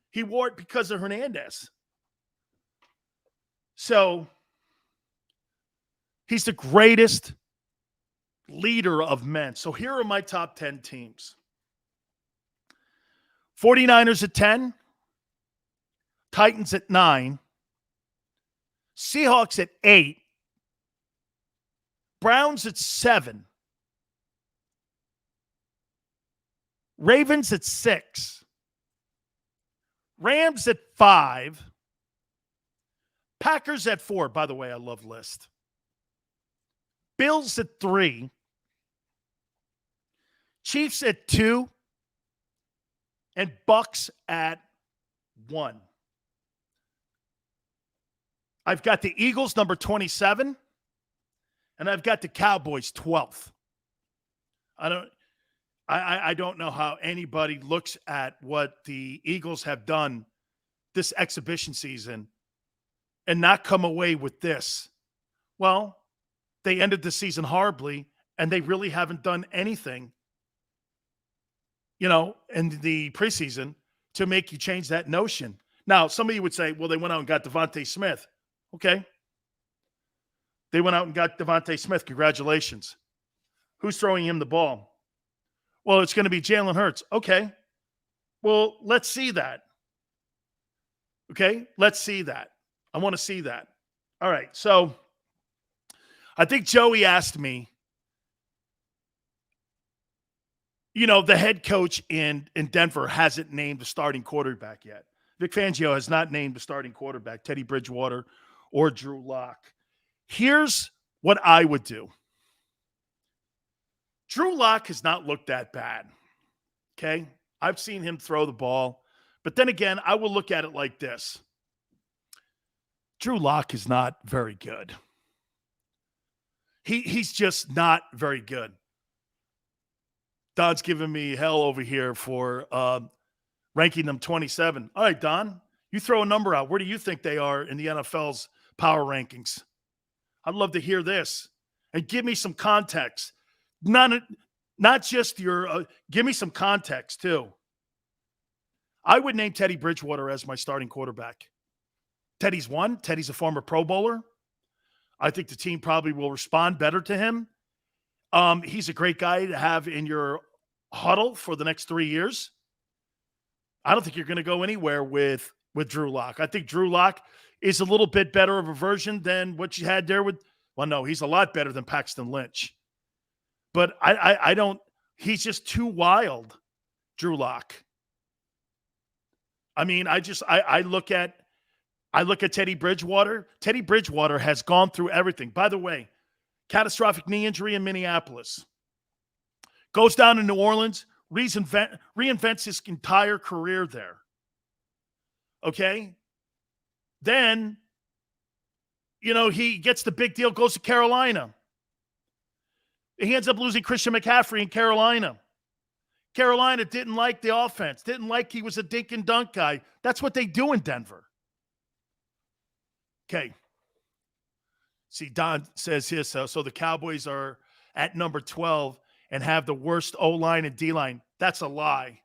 He wore it because of Hernandez. So he's the greatest leader of men. So here are my top 10 teams. 49ers at 10. Titans at 9. Seahawks at 8. Browns at 7. Ravens at 6. Rams at 5. Packers at 4. By the way, I love list. Bills at 3. Chiefs at 2. And Bucks at 1. I've got the Eagles number 27. And I've got the Cowboys 12th. I don't know how anybody looks at what the Eagles have done this exhibition season and not come away with this. Well, they ended the season horribly, and they really haven't done anything, in the preseason to make you change that notion. Now, some of you would say, well, they went out and got Devontae Smith. Okay. They went out and got Devontae Smith. Congratulations. Who's throwing him the ball? Well, it's going to be Jalen Hurts. Okay. Well, let's see that. Okay. Let's see that. I want to see that. All right. So I think Joey asked me, the head coach in Denver hasn't named the starting quarterback yet. Vic Fangio has not named the starting quarterback, Teddy Bridgewater or Drew Lock. Here's what I would do. Drew Lock has not looked that bad. Okay? I've seen him throw the ball. But then again, I will look at it like this. Drew Lock is not very good. He's just not very good. Don's giving me hell over here for ranking them 27. All right, Don, you throw a number out. Where do you think they are in the NFL's power rankings? I'd love to hear this. And give me some context. Not just your give me some context, too. I would name Teddy Bridgewater as my starting quarterback. Teddy's one. Teddy's a former Pro Bowler. I think the team probably will respond better to him. He's a great guy to have in your huddle for the next 3 years. I don't think you're going to go anywhere with Drew Lock. I think Drew Lock is a little bit better of a version than what you had there with, well, no, he's a lot better than Paxton Lynch. But I don't, he's just too wild, Drew Lock. I mean, I look at Teddy Bridgewater. Teddy Bridgewater has gone through everything. By the way, catastrophic knee injury in Minneapolis. Goes down to New Orleans, reinvents his entire career there. Okay? Then, he gets the big deal, goes to Carolina. He ends up losing Christian McCaffrey in Carolina. Carolina didn't like the offense, didn't like he was a dink and dunk guy. That's what they do in Denver. Okay. See, Don says here, so the Cowboys are at number 12 and have the worst O-line and D-line. That's a lie.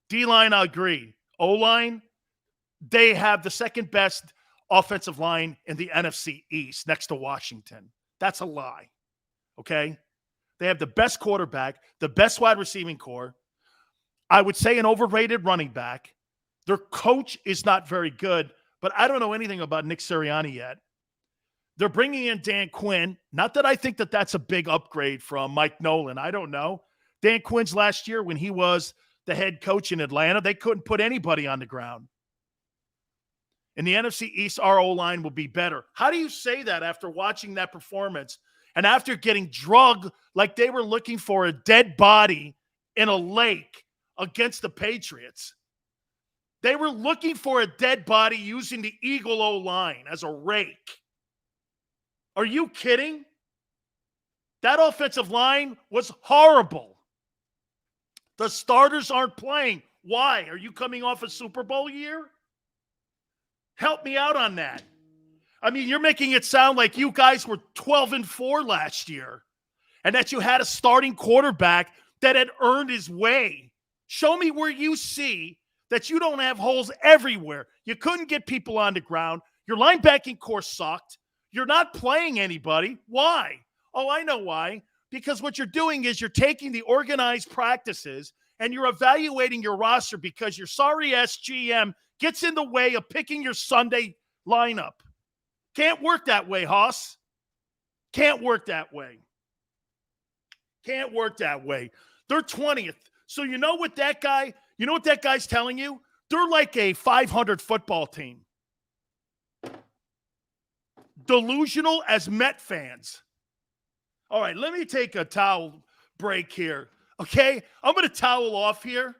D-line, I agree. O-line, they have the second best offensive line in the NFC East next to Washington. That's a lie. Okay? They have the best quarterback, the best wide receiving core. I would say an overrated running back. Their coach is not very good, but I don't know anything about Nick Sirianni yet. They're bringing in Dan Quinn. Not that I think that that's a big upgrade from Mike Nolan. I don't know. Dan Quinn's last year when he was the head coach in Atlanta, they couldn't put anybody on the ground. In the NFC East, our O-line will be better. How do you say that after watching that performance and after getting drugged like they were looking for a dead body in a lake against the Patriots? They were looking for a dead body using the Eagle O-line as a rake. Are you kidding? That offensive line was horrible. The starters aren't playing. Why? Are you coming off a Super Bowl year? Help me out on that. I mean, you're making it sound like you guys were 12-4 last year and that you had a starting quarterback that had earned his way. Show me where you see that you don't have holes everywhere. You couldn't get people on the ground. Your linebacking core sucked. You're not playing anybody. Why? Oh, I know why. Because what you're doing is you're taking the organized practices and you're evaluating your roster because your sorry-ass GM gets in the way of picking your Sunday lineup. Can't work that way, Hoss. Can't work that way. Can't work that way. They're 20th. So you know what that guy's telling you? They're like a 500 football team. Delusional as Met fans. All right, let me take a towel break here. Okay? I'm going to towel off here.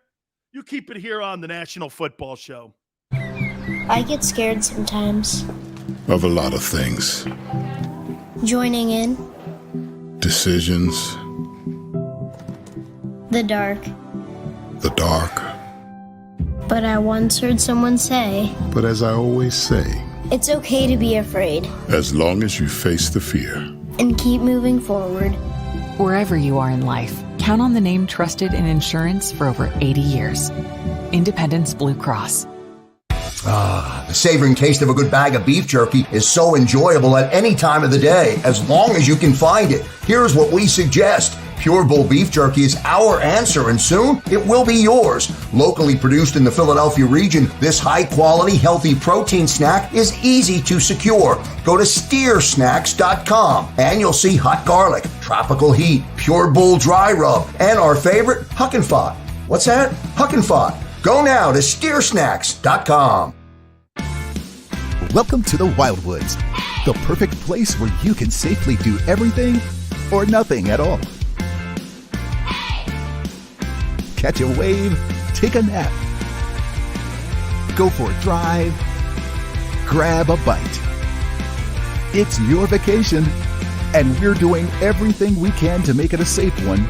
You keep it here on the National Football Show. I get scared sometimes. Of a lot of things. Joining in. Decisions. The dark. The dark. But I once heard someone say, But as I always say, it's okay to be afraid. as long as you face the fear. And keep moving forward. Wherever you are in life, count on the name trusted in insurance for over 80 years. Independence Blue Cross. The savoring taste of a good bag of beef jerky is so enjoyable at any time of the day, as long as you can find it. Here's what we suggest. Pure Bull beef jerky is our answer, and soon it will be yours. Locally produced in the Philadelphia region, this high-quality, healthy protein snack is easy to secure. Go to steersnacks.com, and you'll see hot garlic, tropical heat, Pure Bull dry rub, and our favorite, Huck and Fod. What's that? Huck and Fod. Go now to steersnacks.com. Welcome to the Wildwoods, the perfect place where you can safely do everything or nothing at all. Catch a wave, take a nap, go for a drive, grab a bite. It's your vacation, and we're doing everything we can to make it a safe one.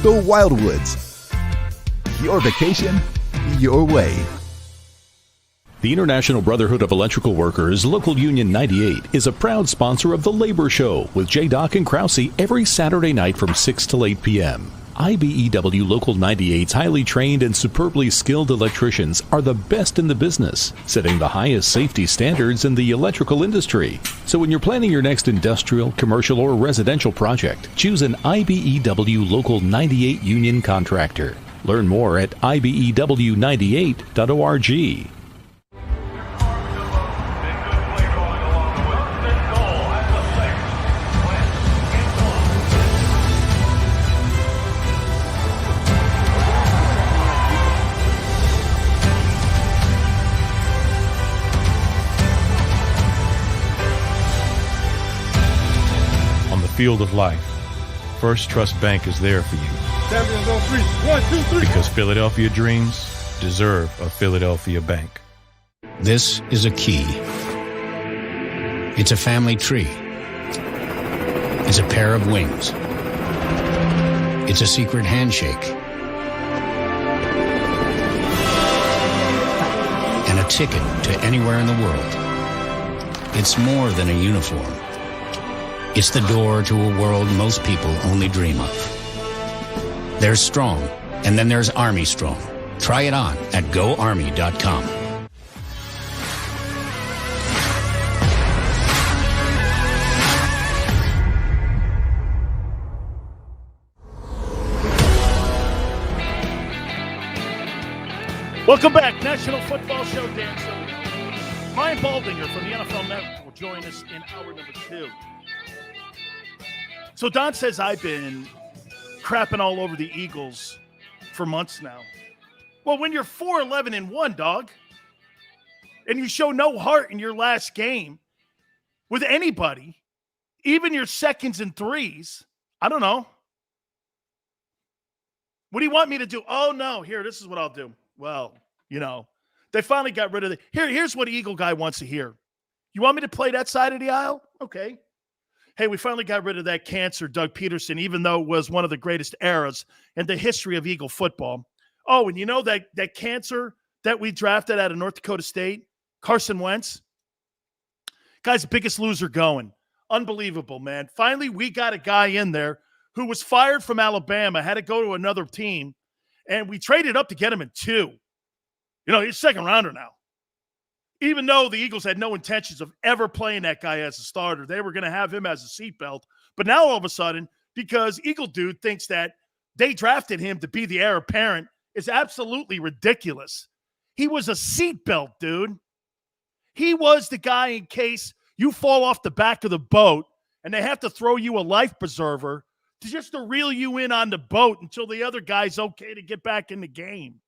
The Wildwoods. Your vacation, your way. The International Brotherhood of Electrical Workers, Local Union 98, is a proud sponsor of The Labor Show with J. and Krause every Saturday night from 6 till 8 p.m. IBEW Local 98's highly trained and superbly skilled electricians are the best in the business, setting the highest safety standards in the electrical industry. So when you're planning your next industrial, commercial, or residential project, choose an IBEW Local 98 union contractor. Learn more at ibew98.org. Field of life, First Trust Bank is there for you. Champions on 3. 1, 2, 3. Because Philadelphia dreams deserve a Philadelphia bank. This is a key. It's a family tree. It's a pair of wings. It's a secret handshake. And a ticket to anywhere in the world. It's more than a uniform. It's the door to a world most people only dream of. There's Strong, and then there's Army Strong. Try it on at GoArmy.com. Welcome back. National Football Show, Dan Sileo. Brian Baldinger from the NFL Network will join us in hour number 2. So Don says I've been crapping all over the Eagles for months now. Well, when you're 4-11-1, dog, and you show no heart in your last game with anybody, even your seconds and threes, I don't know. What do you want me to do? Oh, no, here, this is what I'll do. Well, you know, they finally got rid of the – here's what Eagle guy wants to hear. You want me to play that side of the aisle? Okay. hey, we finally got rid of that cancer, Doug Peterson, even though it was one of the greatest eras in the history of Eagle football. Oh, and you know that cancer that we drafted out of North Dakota State, Carson Wentz? Guy's the biggest loser going. Unbelievable, man. Finally, we got a guy in there who was fired from Alabama, had to go to another team, and we traded up to get him in 2. You know, he's a second rounder now. Even though the Eagles had no intentions of ever playing that guy as a starter, they were going to have him as a seatbelt. But now all of a sudden, because Eagle dude thinks that they drafted him to be the heir apparent, is absolutely ridiculous. He was a seatbelt, dude. He was the guy in case you fall off the back of the boat and they have to throw you a life preserver to reel you in on the boat until the other guy's okay to get back in the game.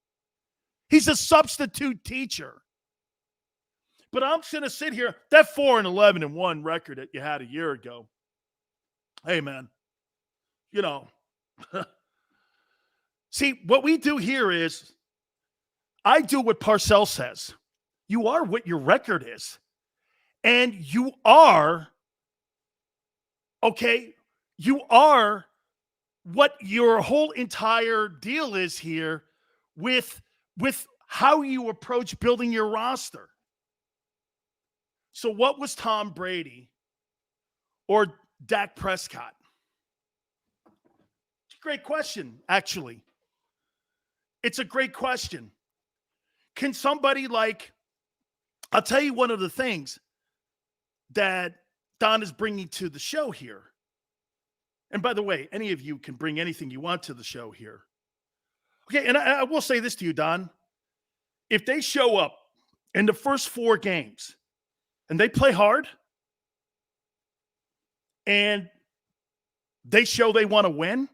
He's a substitute teacher. But I'm going to sit here, that 4-11-1 record that you had a year ago. Hey, man, you know, see, what we do here is I do what Parcells says. You are what your record is. And you are, okay, you are what your whole entire deal is here with how you approach building your roster. So what was Tom Brady or Dak Prescott? It's a great question, actually. It's a great question. Can somebody I'll tell you one of the things that Don is bringing to the show here. And by the way, any of you can bring anything you want to the show here. Okay, and I will say this to you, Don. If they show up in the first 4 games and they play hard and they show they want to win,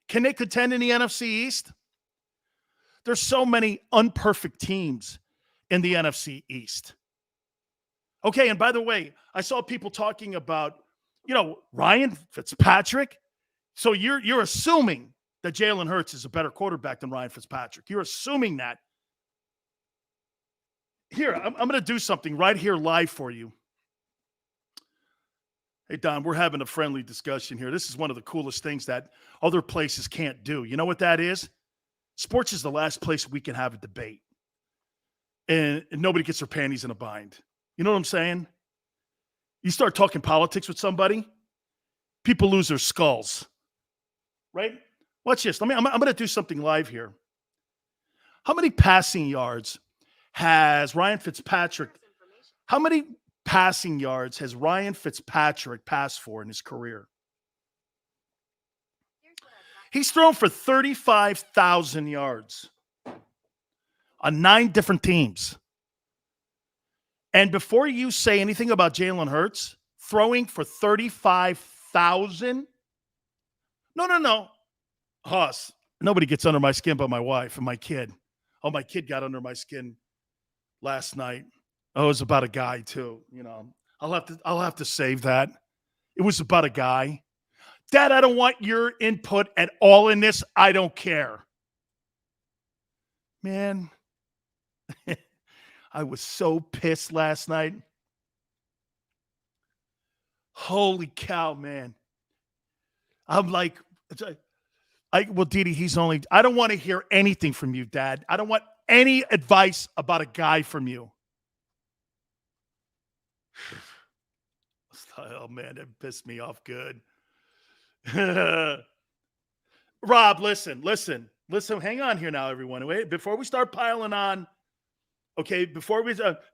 can they contend in the NFC East? There's so many unperfect teams in the NFC East. Okay, and by the way, I saw people talking about, Ryan Fitzpatrick. So you're assuming that Jalen Hurts is a better quarterback than Ryan Fitzpatrick. You're assuming that. Here, I'm going to do something right here live for you. Hey, Don, we're having a friendly discussion here. This is one of the coolest things that other places can't do. You know what that is? Sports is the last place we can have a debate. And nobody gets their panties in a bind. You know what I'm saying? You start talking politics with somebody, people lose their skulls. Right? Watch this. I'm going to do something live here. How many passing yards has Ryan Fitzpatrick? How many passing yards has Ryan Fitzpatrick passed for in his career? He's thrown for 35,000 yards on 9 different teams. And before you say anything about Jalen Hurts throwing for 35,000, no. Hoss, nobody gets under my skin but my wife and my kid. Oh, my kid got under my skin last night. Oh, it was about a guy too. I'll have to save that. It was about a guy. Dad, I don't want your input at all in this. I don't care. Man, I was so pissed last night. Holy cow, man. I'm like, Didi, I don't want to hear anything from you, Dad. I don't want any advice about a guy from you. Oh, man, that pissed me off good. Rob, listen. Hang on here now, everyone. Wait, before we start piling on, okay,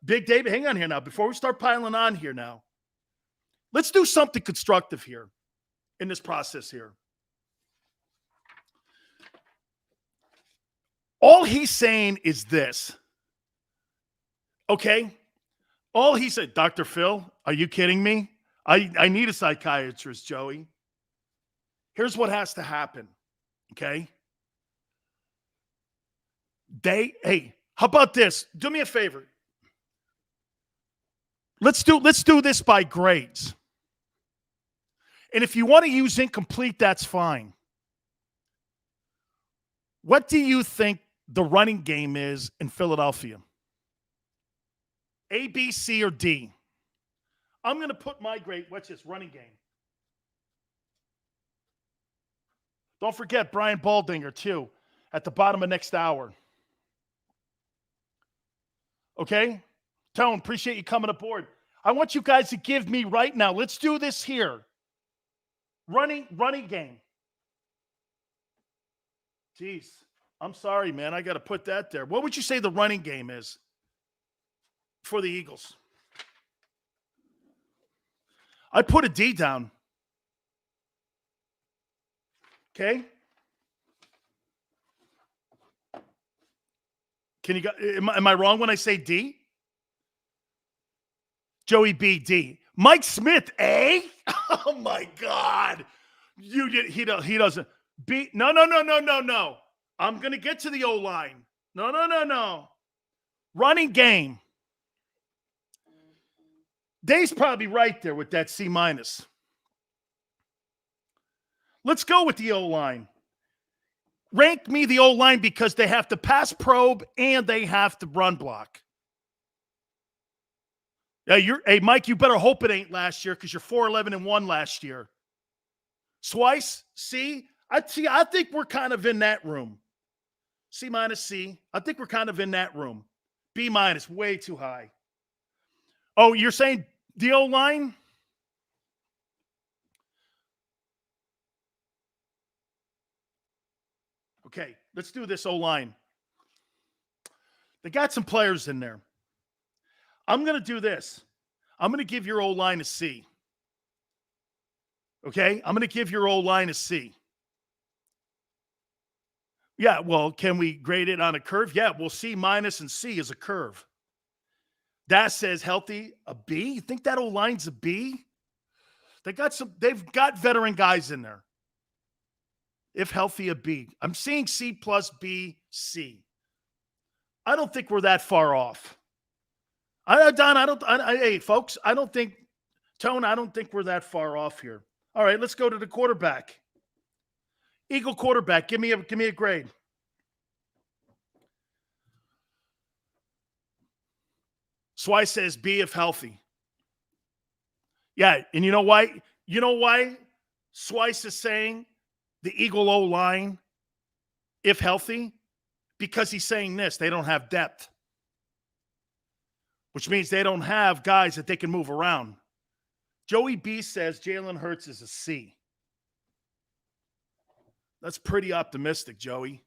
Big David, hang on here now. Before we start piling on here now, let's do something constructive here in this process here. All he's saying is this, okay? All he said, Dr. Phil, are you kidding me? I need a psychiatrist, Joey. Here's what has to happen, okay? Hey, how about this? Do me a favor. Let's do this by grades. And if you want to use incomplete, that's fine. What do you think the running game is in Philadelphia? A, B, C, or D? I'm going to put my grade, what's this, running game. Don't forget Brian Baldinger, too, at the bottom of next hour. Okay? Tone, appreciate you coming aboard. I want you guys to give me right now. Let's do this here. Running game. Jeez. I'm sorry, man. I got to put that there. What would you say the running game is for the Eagles? I put a D down. Okay? Am I wrong when I say D? Joey B, D. Mike Smith, A? Oh my God. He doesn't. B. No. I'm going to get to the O-line. No. Running game. Dave's probably right there with that C-. Let's go with the O-line. Rank me the O-line because they have to pass probe and they have to run block. Yeah, hey, Mike, you better hope it ain't last year because you're 4-11-1 last year. Swice, C. I think we're kind of in that room. C-, C. I think we're kind of in that room. B-, way too high. Oh, you're saying the O-line? Okay, let's do this O-line. They got some players in there. I'm going to do this. I'm going to give your O-line a C. Okay? I'm going to give your O-line a C. Yeah, well, can we grade it on a curve? Yeah, well, C- and C is a curve. That says healthy, a B. You think that O-line's a B? They've got veteran guys in there. If healthy, a B. I'm seeing C plus B, C. I don't think we're that far off. Hey, folks, I don't think we're that far off here. All right, let's go to the quarterback. Eagle quarterback, give me a grade. Swy says B if healthy. Yeah, and you know why? You know why Swice is saying the Eagle O-line, if healthy? Because he's saying this, they don't have depth. Which means they don't have guys that they can move around. Joey B says Jalen Hurts is a C. That's pretty optimistic, Joey.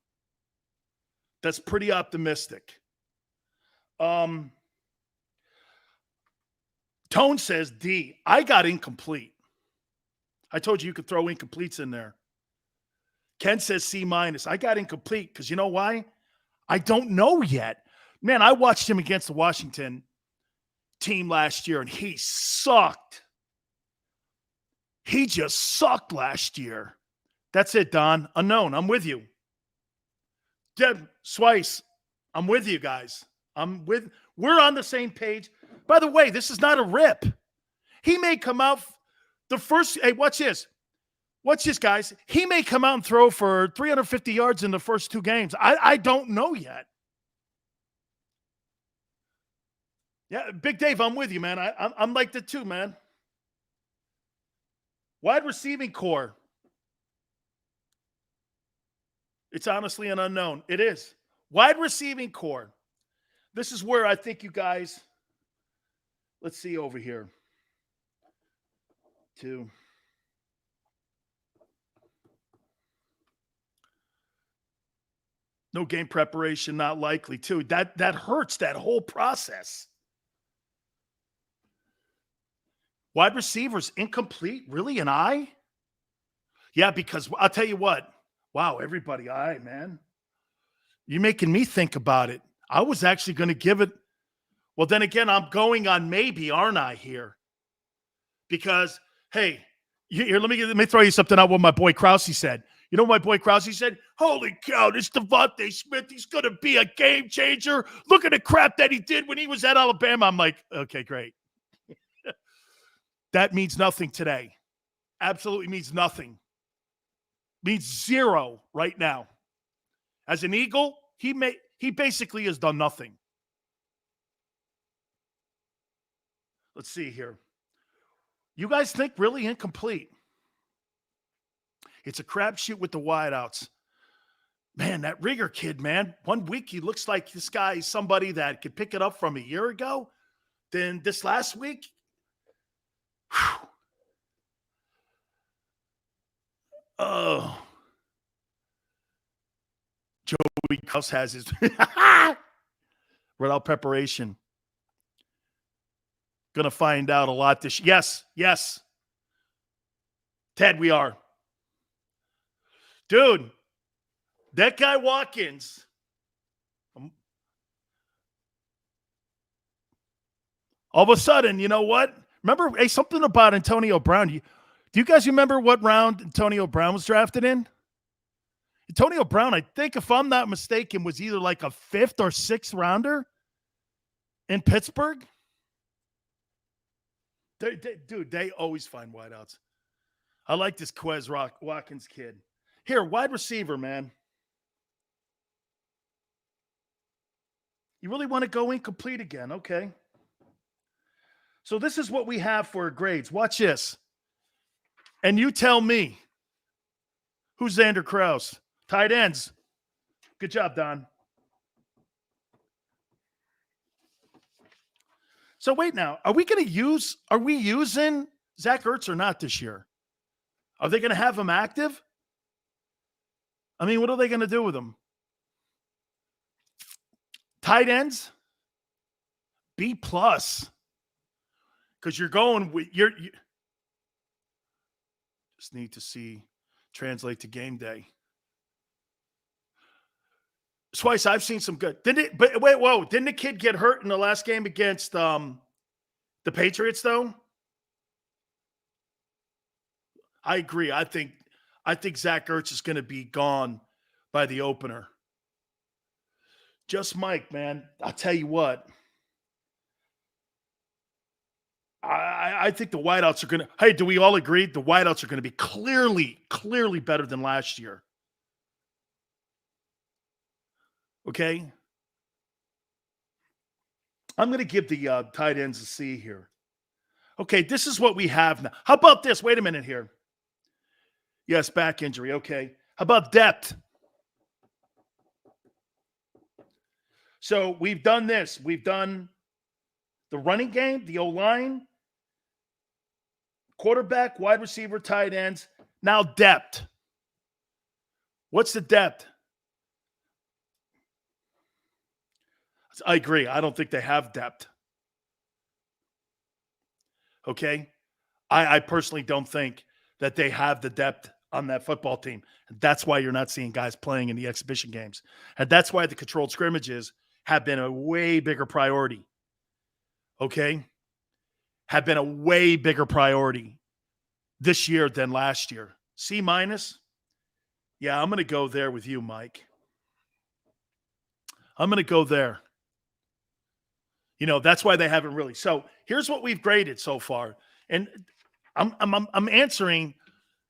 That's pretty optimistic. Tone says D. I got incomplete. I told you could throw incompletes in there. Ken says C-. I got incomplete because you know why? I don't know yet. Man, I watched him against the Washington team last year, and he sucked. He just sucked last year. That's it, Don. Unknown. I'm with you. Deb Swice, I'm with you guys. We're on the same page. By the way, this is not a rip. He may come out the first. Hey, watch this. Watch this, guys. He may come out and throw for 350 yards in the first two games. I don't know yet. Yeah, Big Dave, I'm with you, man. I'm like that too, man. Wide receiving core. It's honestly an unknown. It is. Wide receiving core. This is where I think you guys, let's see over here. 2. No game preparation, not likely, too. That hurts that whole process. Wide receivers, incomplete? Really, an I? Yeah, because I'll tell you what. Wow, everybody, I, man. You're making me think about it. I was actually going to give it. Well, then again, I'm going on maybe, aren't I, here? Because, hey, here, let me throw you something out what my boy Krause said. You know what my boy Krause said? Holy cow, this Devontae Smith, he's going to be a game changer. Look at the crap that he did when he was at Alabama. I'm like, okay, great. That means nothing today. Absolutely means nothing. Means zero right now. As an Eagle, he basically has done nothing. Let's see here. You guys think really incomplete? It's a crapshoot with the wideouts. Man, that Rigger kid, man. 1 week, he looks like this guy is somebody that could pick it up from a year ago. Then this last week, whew. Oh. Joey Krause has his without preparation. Gonna find out a lot this year. Yes. Ted, we are. Dude, that guy Watkins. All of a sudden, you know what? Remember, something about Antonio Brown. Do you guys remember what round Antonio Brown was drafted in? Antonio Brown, I think, if I'm not mistaken, was either like a 5th or 6th rounder in Pittsburgh. Dude, they always find wideouts. I like this Quez Watkins kid. Here, wide receiver, man. You really want to go incomplete again? Okay. So this is what we have for grades. Watch this. And you tell me, who's Xander Krause? Tight ends. Good job, Don. So wait now. Are we using Zach Ertz or not this year? Are they going to have him active? I mean, what are they going to do with him? Tight ends? B+. Because you're going with you just need to see translate to game day. Twice I've seen some good. Didn't the kid get hurt in the last game against the Patriots though? I agree. I think Zach Ertz is going to be gone by the opener. Just Mike, man. I'll tell you what. I think the wideouts are going to. Hey, do we all agree the wideouts are going to be clearly better than last year? Okay. I'm going to give the tight ends a C here. Okay, this is what we have now. How about this? Wait a minute here. Yes, back injury. Okay. How about depth? So we've done this. We've done the running game, the O-line, quarterback, wide receiver, tight ends. Now depth. What's the depth? I agree. I don't think they have depth. Okay? I personally don't think that they have the depth on that football team. And that's why you're not seeing guys playing in the exhibition games. And that's why the controlled scrimmages have been a way bigger priority. Okay? Have been a way bigger priority this year than last year. C-? Yeah, I'm going to go there with you, Mike. I'm going to go there. You know, that's why they haven't really. So here's what we've graded so far. And I'm answering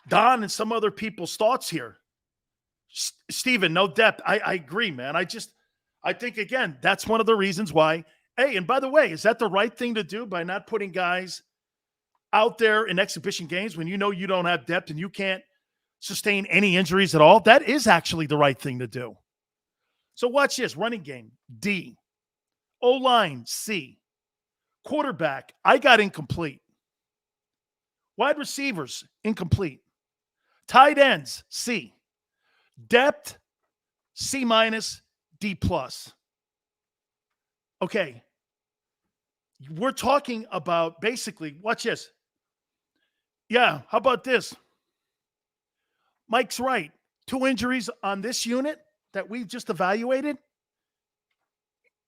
Don and some other people's thoughts here. Steven, no depth. I agree, man. I think, again, that's one of the reasons why. Hey, and by the way, is that the right thing to do by not putting guys out there in exhibition games when you know you don't have depth and you can't sustain any injuries at all? That is actually the right thing to do. So watch this. Running game, D. O-line, C. Quarterback, I got incomplete. Wide receivers, incomplete. Tight ends, C. Depth, C-, D+. Okay. We're talking about basically, watch this. Yeah, how about this? Mike's right. 2 injuries on this unit that we just evaluated.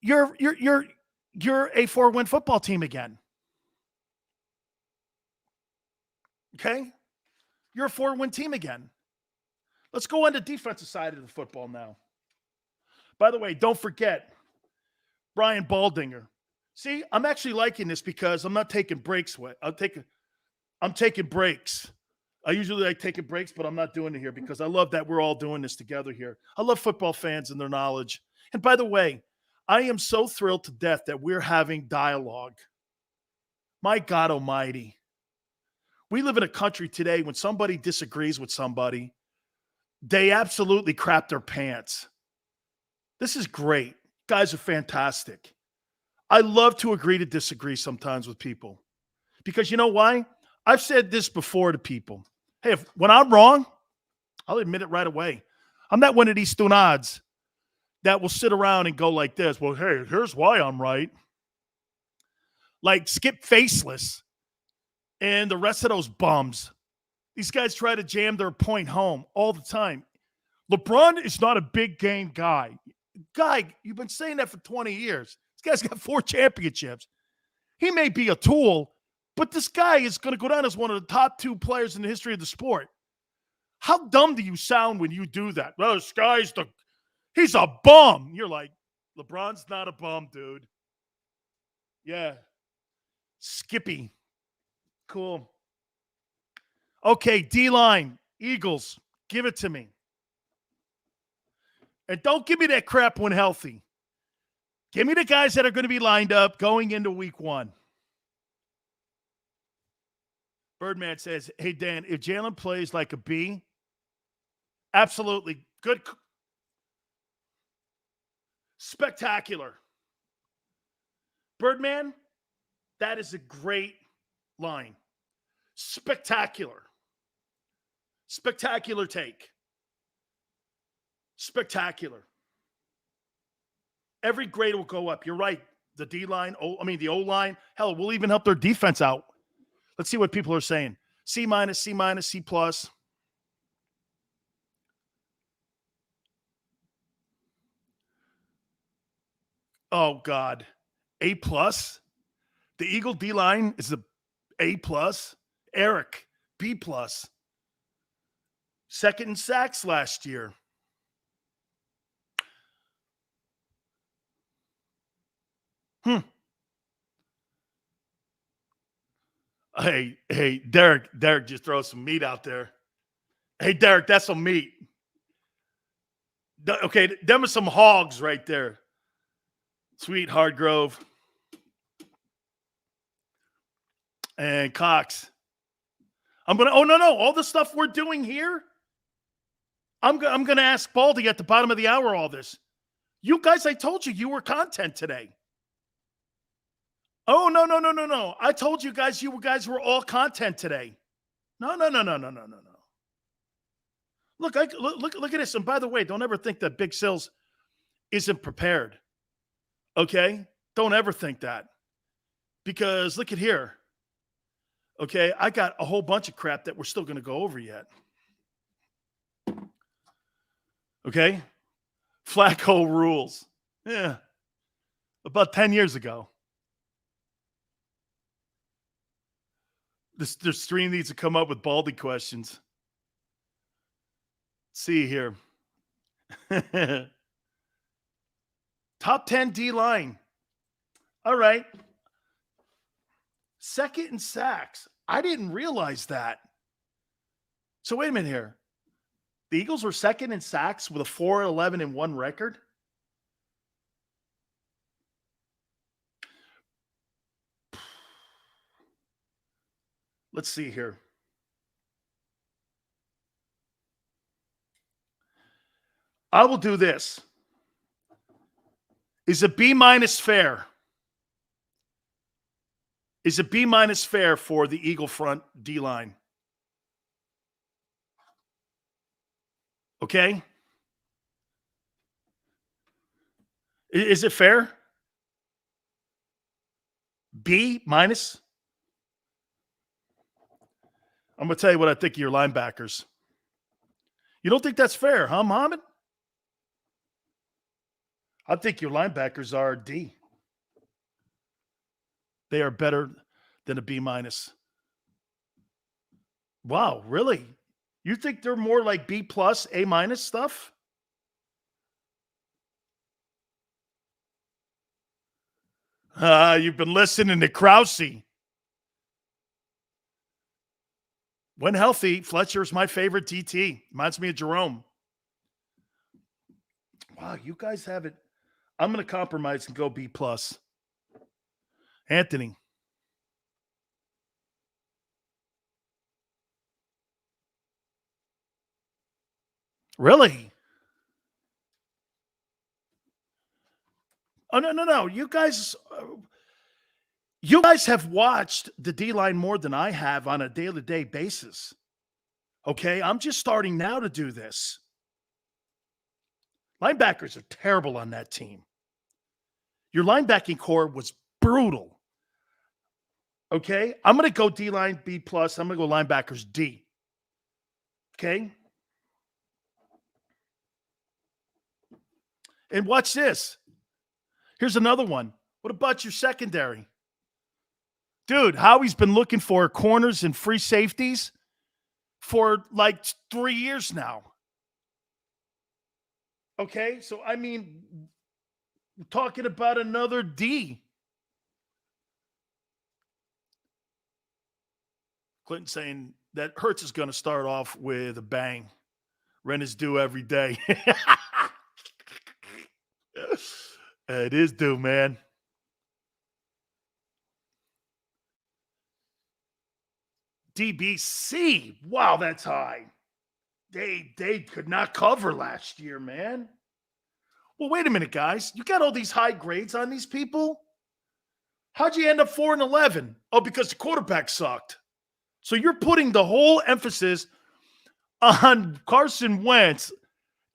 You're a 4-win football team again. Okay? You're a 4-win team again. Let's go on the defensive side of the football now. By the way, don't forget Brian Baldinger. See, I'm actually liking this because I'm not taking breaks. I'm taking breaks. I usually like taking breaks, but I'm not doing it here because I love that we're all doing this together here. I love football fans and their knowledge. And by the way, I am so thrilled to death that we're having dialogue. My God almighty. We live in a country today when somebody disagrees with somebody, They absolutely crap their pants. This is great. Guys are fantastic. I love to agree to disagree sometimes with people. Because you know why? I've said this before to people. Hey, when I'm wrong, I'll admit it right away. I'm not one of these stunads that will sit around and go like this. Well, hey, here's why I'm right. Like Skip Faceless and the rest of those bums. These guys try to jam their point home all the time. LeBron is not a big game guy. Guy, you've been saying that for 20 years. This guy's got 4 championships. He may be a tool, but this guy is going to go down as one of the top 2 players in the history of the sport. How dumb do you sound when you do that? Well, this guy's he's a bum. You're like, LeBron's not a bum, dude. Yeah. Skippy. Cool. Okay, D-line, Eagles, give it to me. And don't give me that crap when healthy. Give me the guys that are going to be lined up going into week 1. Birdman says, hey, Dan, if Jalen plays like a B, absolutely. Good. Spectacular. Birdman, that is a great line. Spectacular. Spectacular take. Spectacular. Every grade will go up. You're right. The D-line, the O-line. Hell, we'll even help their defense out. Let's see what people are saying. C-, C-, C+. Oh, God. A+. The Eagle D-line is the A+. Eric, B+. Second in sacks last year. Hey, Derek just throw some meat out there. Hey, Derek, that's some meat. Okay, them are some hogs right there. Sweet Hardgrove. And Cox. All the stuff we're doing here, I'm going to ask Baldy at the bottom of the hour all this. You guys, I told you were content today. Oh, no. I told you guys were all content today. No. Look at this. And by the way, don't ever think that Big Sills isn't prepared. Okay? Don't ever think that. Because look at here. Okay? I got a whole bunch of crap that we're still going to go over yet. Okay? Flacco rules. Yeah. About 10 years ago. This stream needs to come up with Baldy questions. Let's see here. Top 10 D-line. All right. Second in sacks. I didn't realize that. So wait a minute here. The Eagles were second in sacks with a 4-11-1 record. Let's see here. I will do this. Is a B- fair? Is a B- fair for the Eagle front D-line? Okay? Is it fair? B-? I'm going to tell you what I think of your linebackers. You don't think that's fair, huh, Mohammed? I think your linebackers are D. They are better than a B-. Wow, really? You think they're more like B+, A- stuff? You've been listening to Krause. When healthy, Fletcher's my favorite DT. Reminds me of Jerome. Wow, you guys have it. I'm going to compromise and go B+. Anthony. Really? Oh, no. You guys have watched the D-line more than I have on a day-to-day basis. Okay? I'm just starting now to do this. Linebackers are terrible on that team. Your linebacking core was brutal. Okay? I'm going to go D-line B+. I'm going to go linebackers D. Okay? And watch this. Here's another one. What about your secondary? Dude, Howie's been looking for corners and free safeties for like 3 years now. Okay? So, I mean, we're talking about another D. Clinton saying that Hurts is going to start off with a bang. Rent is due every day. It is due, man. DBC. Wow, that's high. They could not cover last year, man. Well, wait a minute, guys. You got all these high grades on these people? How'd you end up 4-11? Oh, because the quarterback sucked. So you're putting the whole emphasis on Carson Wentz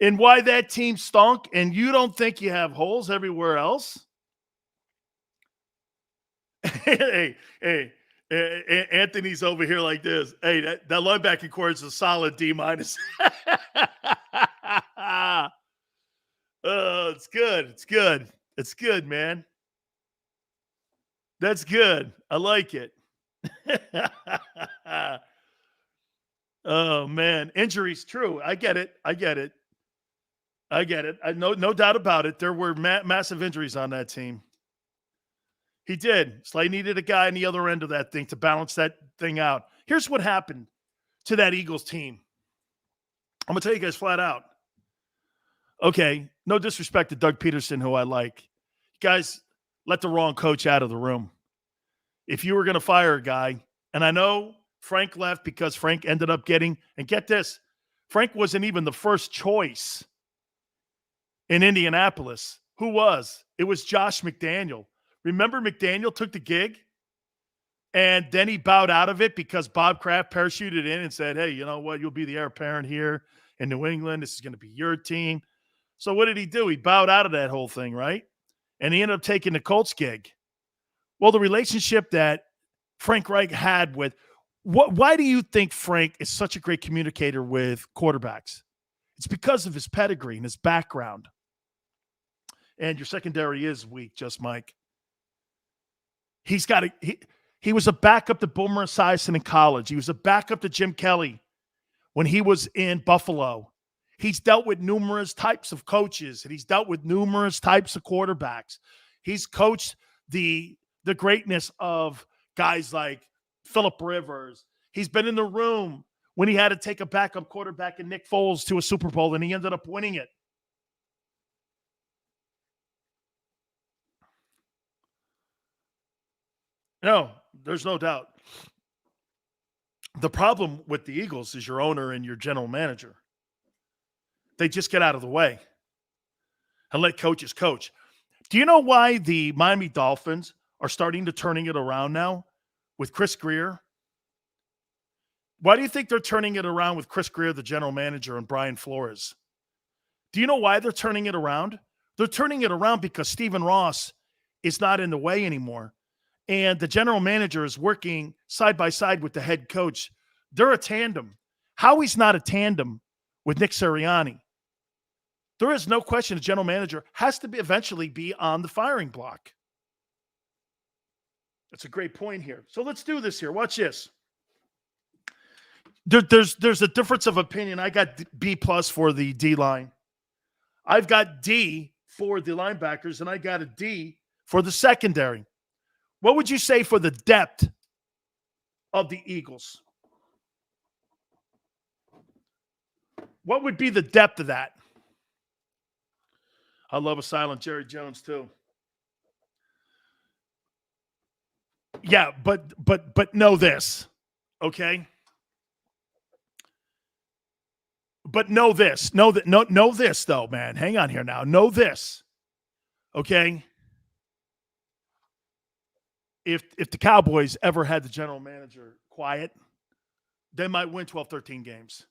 and why that team stunk, and you don't think you have holes everywhere else? Hey, Anthony's over here like this. Hey, that linebacking core is a solid D-. Oh, it's good. It's good. It's good, man. That's good. I like it. Oh, man. Injuries, true. I get it. No doubt about it. There were massive injuries on that team. He did. Slay needed a guy on the other end of that thing to balance that thing out. Here's what happened to that Eagles team. I'm going to tell you guys flat out. Okay, no disrespect to Doug Peterson, who I like. You guys let the wrong coach out of the room. If you were going to fire a guy, and I know Frank left because Frank ended up getting, and get this, Frank wasn't even the first choice in Indianapolis. Who was? It was Josh McDaniel. Remember McDaniel took the gig and then he bowed out of it because Bob Kraft parachuted in and said, hey, you know what? You'll be the heir apparent here in New England. This is going to be your team. So what did he do? He bowed out of that whole thing, right? And he ended up taking the Colts gig. Well, the relationship that Frank Reich had with why do you think Frank is such a great communicator with quarterbacks? It's because of his pedigree and his background. And your secondary is weak, just Mike. He was a backup to Boomer Esiason in college. He was a backup to Jim Kelly when he was in Buffalo. He's dealt with numerous types of coaches, and he's dealt with numerous types of quarterbacks. He's coached the greatness of guys like Phillip Rivers. He's been in the room when he had to take a backup quarterback and Nick Foles to a Super Bowl, and he ended up winning it. No, there's no doubt. The problem with the Eagles is your owner and your general manager. They just get out of the way and let coaches coach. Do you know why the Miami Dolphins are starting to turning it around now with Chris Greer? Why do you think they're turning it around with Chris Greer, the general manager, and Brian Flores? Do you know why they're turning it around? They're turning it around because Stephen Ross is not in the way anymore. And the general manager is working side by side with the head coach. They're a tandem. Howie's not a tandem with Nick Sirianni. There is no question the general manager has to eventually be on the firing block. That's a great point here. So let's do this here. Watch this. There's a difference of opinion. I got B+ for the D-line. I've got D for the linebackers, and I got a D for the secondary. What would you say for the depth of the Eagles? What would be the depth of that? I love a silent Jerry Jones too. Yeah, but know this, okay? But know this. Know this, though, man. Hang on here now. Know this. Okay? If the Cowboys ever had the general manager quiet, they might win 12, 13 games.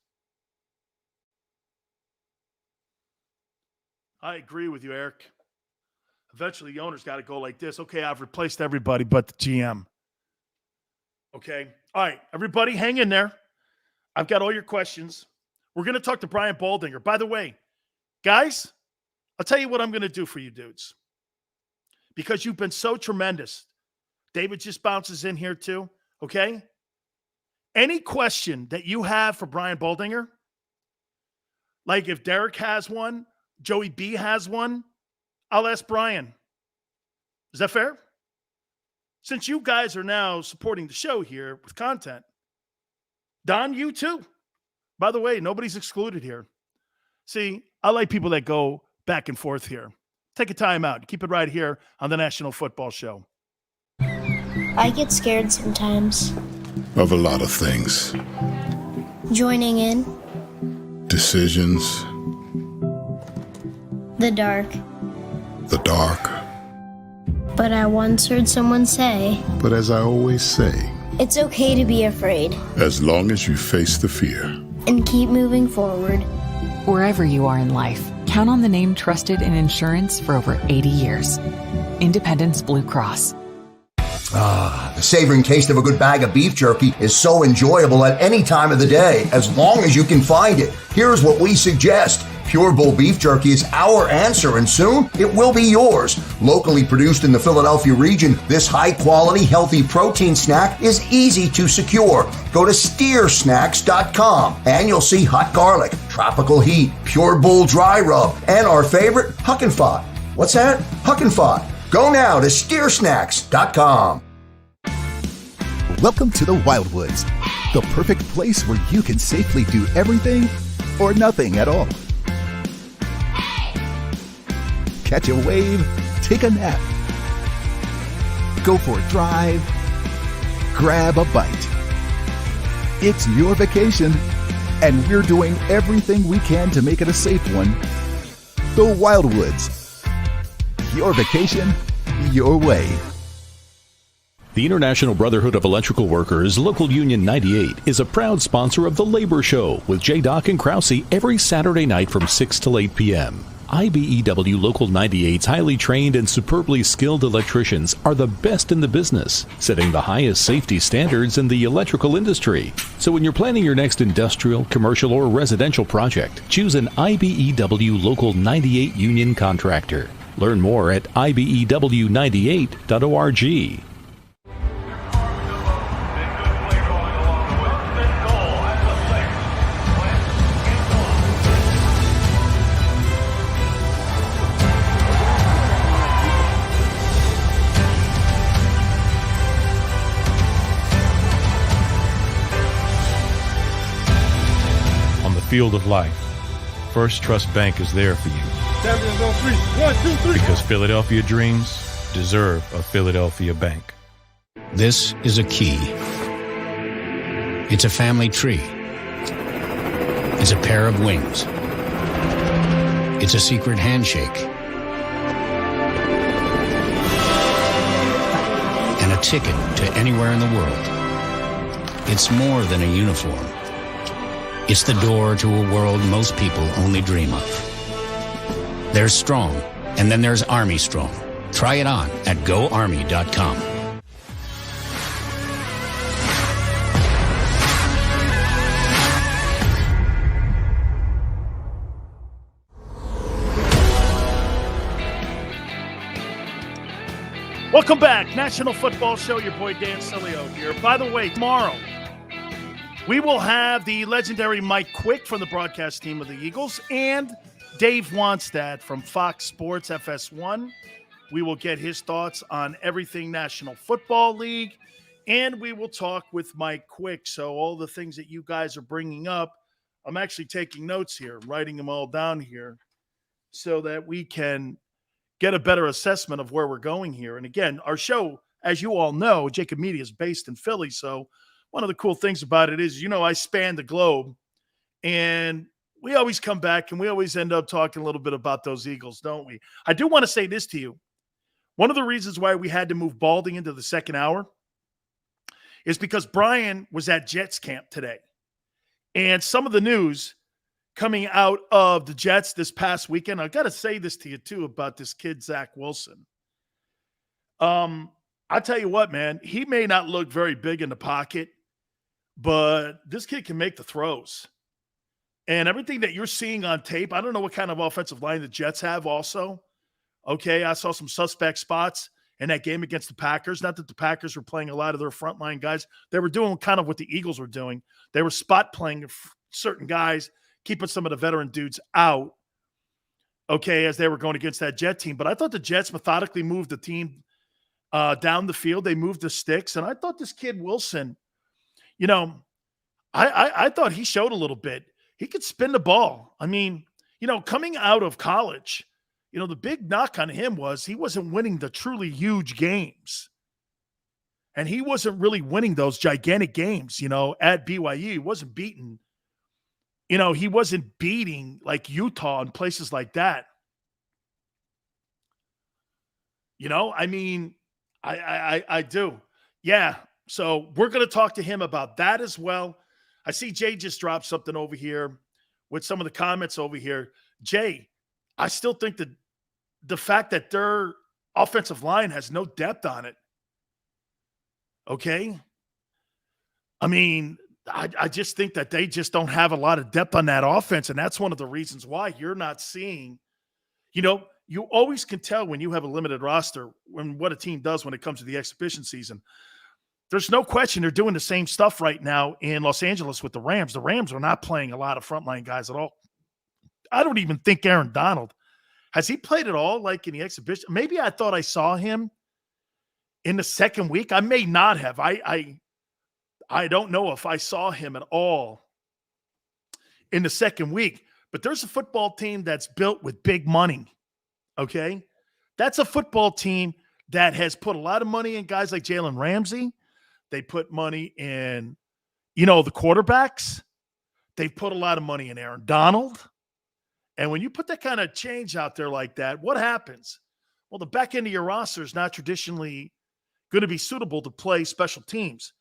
I agree with you, Eric. Eventually, the owner's got to go like this. Okay, I've replaced everybody but the GM. Okay? All right, everybody, hang in there. I've got all your questions. We're going to talk to Brian Baldinger. By the way, guys, I'll tell you what I'm going to do for you dudes. Because you've been so tremendous. David just bounces in here too, okay? Any question that you have for Brian Baldinger, like if Derek has one, Joey B has one, I'll ask Brian. Is that fair? Since you guys are now supporting the show here with content, Don, you too. By the way, nobody's excluded here. See, I like people that go back and forth here. Take a time out. Keep it right here on the National Football Show. I get scared sometimes. Of a lot of things. Joining in. Decisions. The dark. The dark. But I once heard someone say, But as I always say, it's okay to be afraid. as long as you face the fear. And keep moving forward. Wherever you are in life, count on the name trusted in insurance for over 80 years. Independence Blue Cross. The savoring taste of a good bag of beef jerky is so enjoyable at any time of the day, as long as you can find it. Here's what we suggest. Pure Bull beef jerky is our answer, and soon it will be yours. Locally produced in the Philadelphia region, this high-quality, healthy protein snack is easy to secure. Go to steersnacks.com, and you'll see hot garlic, tropical heat, Pure Bull dry rub, and our favorite, Huck and Fod. What's that? Huck and Fod. Go now to steersnacks.com. Welcome to the Wildwoods, the perfect place where you can safely do everything or nothing at all. Catch a wave, take a nap, go for a drive, grab a bite. It's your vacation, and we're doing everything we can to make it a safe one. The Wildwoods. Your vacation, your way. The International Brotherhood of Electrical Workers, Local Union 98, is a proud sponsor of The Labor Show with J. and Krause every Saturday night from 6 till 8 p.m. IBEW Local 98's highly trained and superbly skilled electricians are the best in the business, setting the highest safety standards in the electrical industry. So when you're planning your next industrial, commercial, or residential project, choose an IBEW Local 98 union contractor. Learn more at ibew98.org. Field of life, First Trust Bank is there for you. Champions on 3. 1, 2, 3. Because Philadelphia dreams deserve a Philadelphia bank. This is a key. It's a family tree. It's a pair of wings. It's a secret handshake. And a ticket to anywhere in the world. It's more than a uniform. It's the door to a world most people only dream of. There's Strong, and then there's Army Strong. Try it on at GoArmy.com. Welcome back. National Football Show. Your boy Dan Sileo here. By the way, tomorrow, we will have the legendary Mike Quick from the broadcast team of the Eagles and Dave Wanstad from Fox Sports FS1. We will get his thoughts on everything National Football League, and we will talk with Mike Quick. So all the things that you guys are bringing up, I'm actually taking notes here, writing them all down here so that we can get a better assessment of where we're going here. And again, our show, as you all know, JAKIB Media is based in Philly, so one of the cool things about it is, I span the globe, and we always come back and we always end up talking a little bit about those Eagles, don't we? I do want to say this to you. One of the reasons why we had to move Baldinger into the second hour is because Brian was at Jets camp today. And some of the news coming out of the Jets this past weekend, I got to say this to you too about this kid, Zach Wilson. I tell you what, man, he may not look very big in the pocket, but this kid can make the throws. And everything that you're seeing on tape, I don't know what kind of offensive line the Jets have also. Okay, I saw some suspect spots in that game against the Packers. Not that the Packers were playing a lot of their frontline guys. They were doing kind of what the Eagles were doing. They were spot playing certain guys, keeping some of the veteran dudes out, okay, as they were going against that Jet team. But I thought the Jets methodically moved the team down the field. They moved the sticks. And I thought this kid Wilson, you know, I thought he showed a little bit. He could spin the ball. I mean, you know, coming out of college, you know, the big knock on him was he wasn't winning the truly huge games. And he wasn't really winning those gigantic games, you know, at BYU. He wasn't beating, you know, he wasn't beating like Utah and places like that. You know, I mean, I do. Yeah. So we're going to talk to him about that as well. I see Jay just dropped something over here with some of the comments over here. Jay, I still think that the fact that their offensive line has no depth on it. Okay. I mean, I just think that they just don't have a lot of depth on that offense. And that's one of the reasons why you're not seeing, you know, you always can tell when you have a limited roster when what a team does when it comes to the exhibition season. There's no question they're doing the same stuff right now in Los Angeles with the Rams. The Rams are not playing a lot of frontline guys at all. I don't even think Aaron Donald, has he played at all like in the exhibition? Maybe I thought I saw him in the second week. I may not have. I don't know if I saw him at all in the second week. But there's a football team that's built with big money, okay? That's a football team that has put a lot of money in guys like Jalen Ramsey. They put money in, you know, the quarterbacks. They've put a lot of money in Aaron Donald. And when you put that kind of change out there like that, what happens? Well, the back end of your roster is not traditionally going to be suitable to play special teams.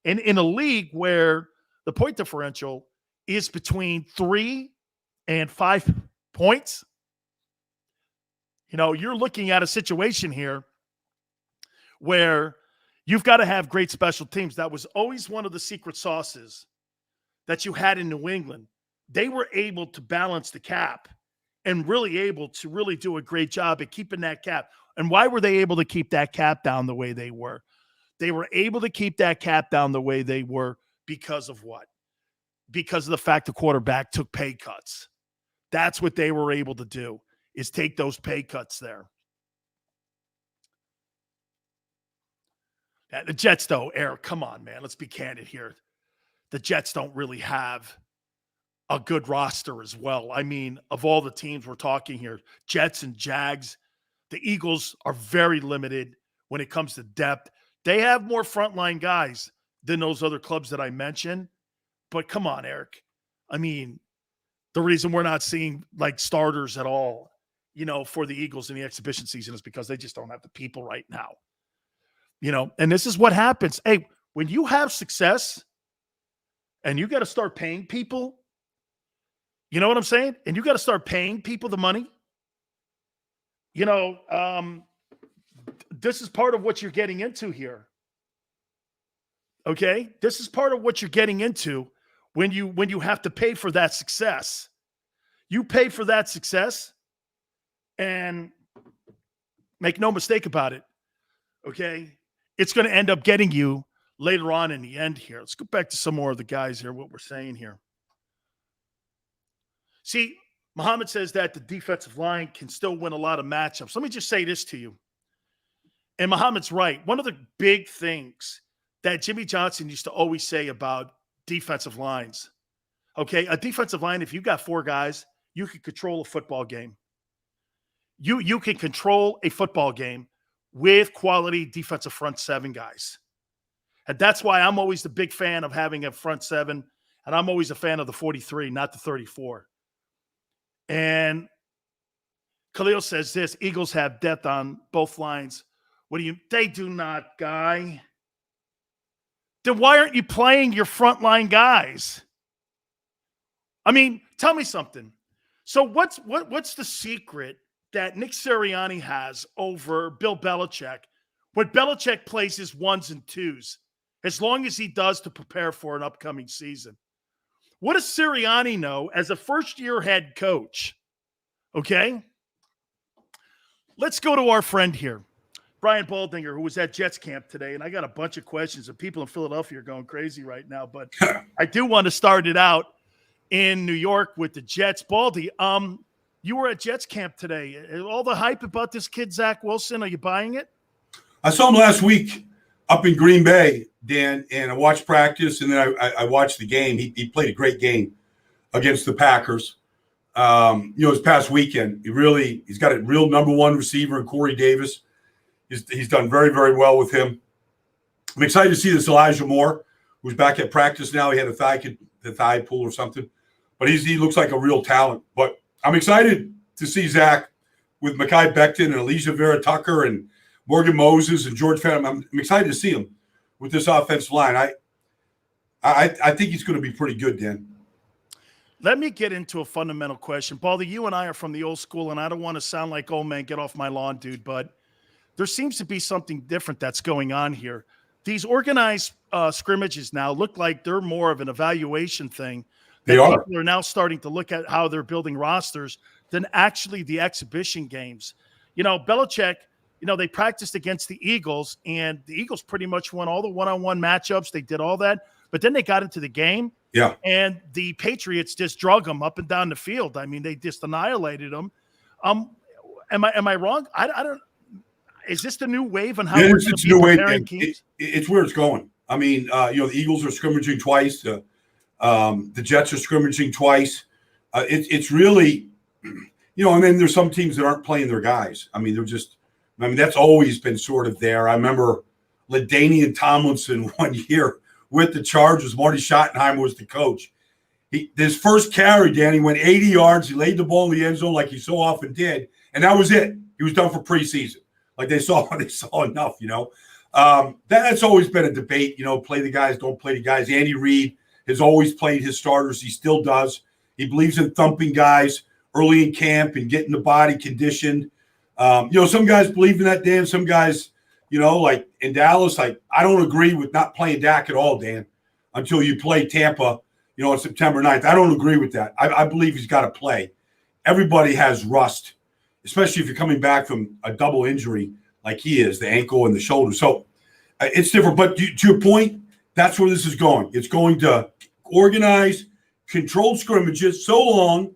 And in a league where the point differential is between 3 and 5 points, you know, you're looking at a situation here where you've got to have great special teams. That was always one of the secret sauces that you had in New England. They were able to balance the cap and really able to really do a great job at keeping that cap. And why were they able to keep that cap down the way they were? They were able to keep that cap down the way they were because of what? Because of the fact the quarterback took pay cuts. That's what they were able to do, is take those pay cuts there. The Jets, though, Eric, come on, man. Let's be candid here. The Jets don't really have a good roster as well. I mean, of all the teams we're talking here, Jets and Jags, the Eagles are very limited when it comes to depth. They have more frontline guys than those other clubs that I mentioned. But come on, Eric. I mean, the reason we're not seeing like starters at all, you know, for the Eagles in the exhibition season is because they just don't have the people right now. You know, and this is what happens. Hey, when you have success and you got to start paying people, you know what I'm saying? And you got to start paying people the money. You know, this is part of what you're getting into here. Okay? This is part of what you're getting into when you have to pay for that success. You pay for that success, and make no mistake about it. Okay? It's going to end up getting you later on in the end here. Let's go back to some more of the guys here, what we're saying here. See, Muhammad says that the defensive line can still win a lot of matchups. Let me just say this to you. And Muhammad's right. One of the big things that Jimmy Johnson used to always say about defensive lines, okay, a defensive line, if you got 4 guys, you can control a football game. You can control a football game with quality defensive front 7 guys. And that's why I'm always the big fan of having a front 7, And I'm always a fan of the 43, not the 34. And Khalil says this, Eagles have depth on both lines. They do not, Guy. Then why aren't you playing your frontline guys? I mean, tell me something. So what's the secret that Nick Sirianni has over Bill Belichick when Belichick plays his ones and twos, as long as he does to prepare for an upcoming season? What does Sirianni know as a first-year head coach? Okay? Let's go to our friend here, Brian Baldinger, who was at Jets camp today, and I got a bunch of questions, and people in Philadelphia are going crazy right now, but I do want to start it out in New York with the Jets. Baldy, you were at Jets camp today. All the hype about this kid, Zach Wilson, are you buying it? I saw him last week up in Green Bay, Dan, and I watched practice, and then I watched the game. He played a great game against the Packers. This past weekend, he's got a real number one receiver in Corey Davis. He's done very, very well with him. I'm excited to see this Elijah Moore, who's back at practice now. He had the thigh pull or something, but he looks like a real talent. But I'm excited to see Zach with Mekhi Becton and Elijah Vera Tucker and Morgan Moses and George Fenton. I'm excited to see him with this offensive line. I think he's going to be pretty good, Dan. Let me get into a fundamental question. Baldy, you and I are from the old school, and I don't want to sound like, oh, man, get off my lawn, dude, but there seems to be something different that's going on here. These organized scrimmages now look like they're more of an evaluation thing. They are. People are now starting to look at how they're building rosters than actually the exhibition games. Belichick, they practiced against the Eagles, and the Eagles pretty much won all the one-on-one matchups. They did all that. But then they got into the game, and the Patriots just drug them up and down the field. I mean, they just annihilated them. Am I wrong? I don't. Is this the new wave on how we're going to be preparing teams? It's where it's going. I mean, the Eagles are scrimmaging twice. The Jets are scrimmaging twice. It's really, and then there's some teams that aren't playing their guys. I mean, that's always been sort of there. I remember LaDainian Tomlinson one year with the Chargers. Marty Schottenheimer was the coach. His first carry, Danny, went 80 yards. He laid the ball in the end zone like he so often did, and that was it. He was done for preseason. Like they saw enough, That's always been a debate, play the guys, don't play the guys. Andy Reid has always played his starters. He still does. He believes in thumping guys early in camp and getting the body conditioned. Some guys believe in that, Dan. Some guys, like in Dallas, I don't agree with not playing Dak at all, Dan, until you play Tampa, on September 9th. I don't agree with that. I believe he's got to play. Everybody has rust, especially if you're coming back from a double injury like he is, the ankle and the shoulder. So it's different. But to your point, that's where this is going. It's going to organize controlled scrimmages so long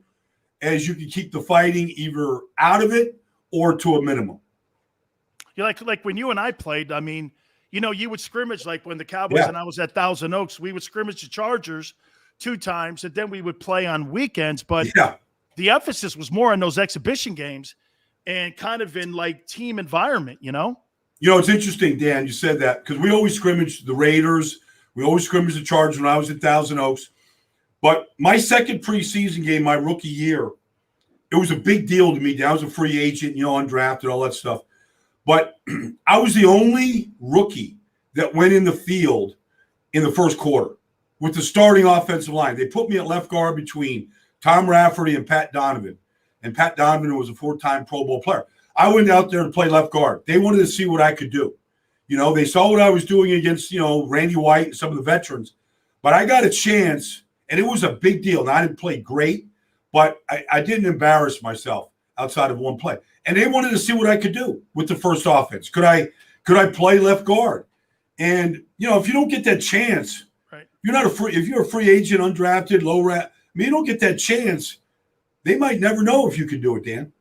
as you can keep the fighting either out of it or to a minimum. Like when you and I played, I mean, you would scrimmage like when the Cowboys and I was at Thousand Oaks, we would scrimmage the Chargers 2 times, and then we would play on weekends. But the emphasis was more on those exhibition games and kind of in like team environment, It's interesting, Dan, you said that because we always scrimmaged the Raiders. We always scrimmaged the Chargers when I was at Thousand Oaks. But my second preseason game, my rookie year, it was a big deal to me. I was a free agent, undrafted, all that stuff. But I was the only rookie that went in the field in the first quarter with the starting offensive line. They put me at left guard between Tom Rafferty and Pat Donovan. And Pat Donovan was a 4-time Pro Bowl player. I went out there to play left guard. They wanted to see what I could do. They saw what I was doing against, Randy White and some of the veterans. But I got a chance, and it was a big deal. And I didn't play great, but I didn't embarrass myself outside of one play. And they wanted to see what I could do with the first offense. Could I play left guard? And, if you don't get that chance, right. If you're a free agent, undrafted, low rap, you don't get that chance, they might never know if you can do it, Dan.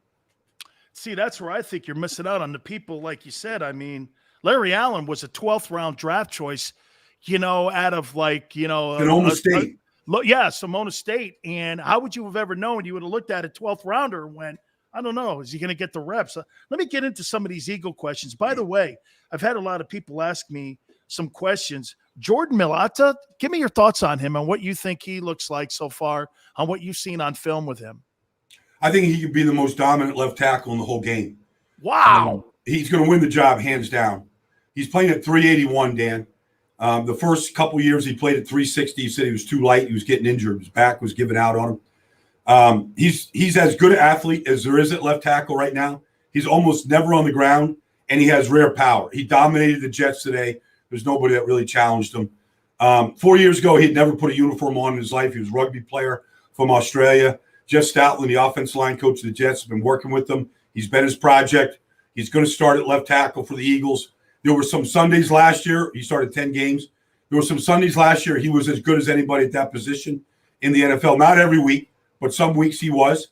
See, that's where I think you're missing out on the people, like you said. I mean, Larry Allen was a 12th round draft choice, out of Sonoma State. Sonoma State. And how would you have ever known? You would have looked at a 12th rounder and went, I don't know, is he going to get the reps? Let me get into some of these Eagle questions. By the way, I've had a lot of people ask me some questions Jordan Milata, give me your thoughts on him and what you think he looks like so far on what you've seen on film with him. I think he could be the most dominant left tackle in the whole game. Wow. He's going to win the job hands down. He's playing at 381, Dan. The first couple years he played at 360. He said he was too light. He was getting injured. His back was giving out on him. He's as good an athlete as there is at left tackle right now. He's almost never on the ground, and he has rare power. He dominated the Jets today. There's nobody that really challenged him. 4 years ago, he'd never put a uniform on in his life. He was a rugby player from Australia. Jeff Stoutland, the offensive line coach of the Jets, has been working with him. He's been his project. He's going to start at left tackle for the Eagles. There were some Sundays last year. He started 10 games. There were some Sundays last year. He was as good as anybody at that position in the NFL. Not every week, but some weeks he was.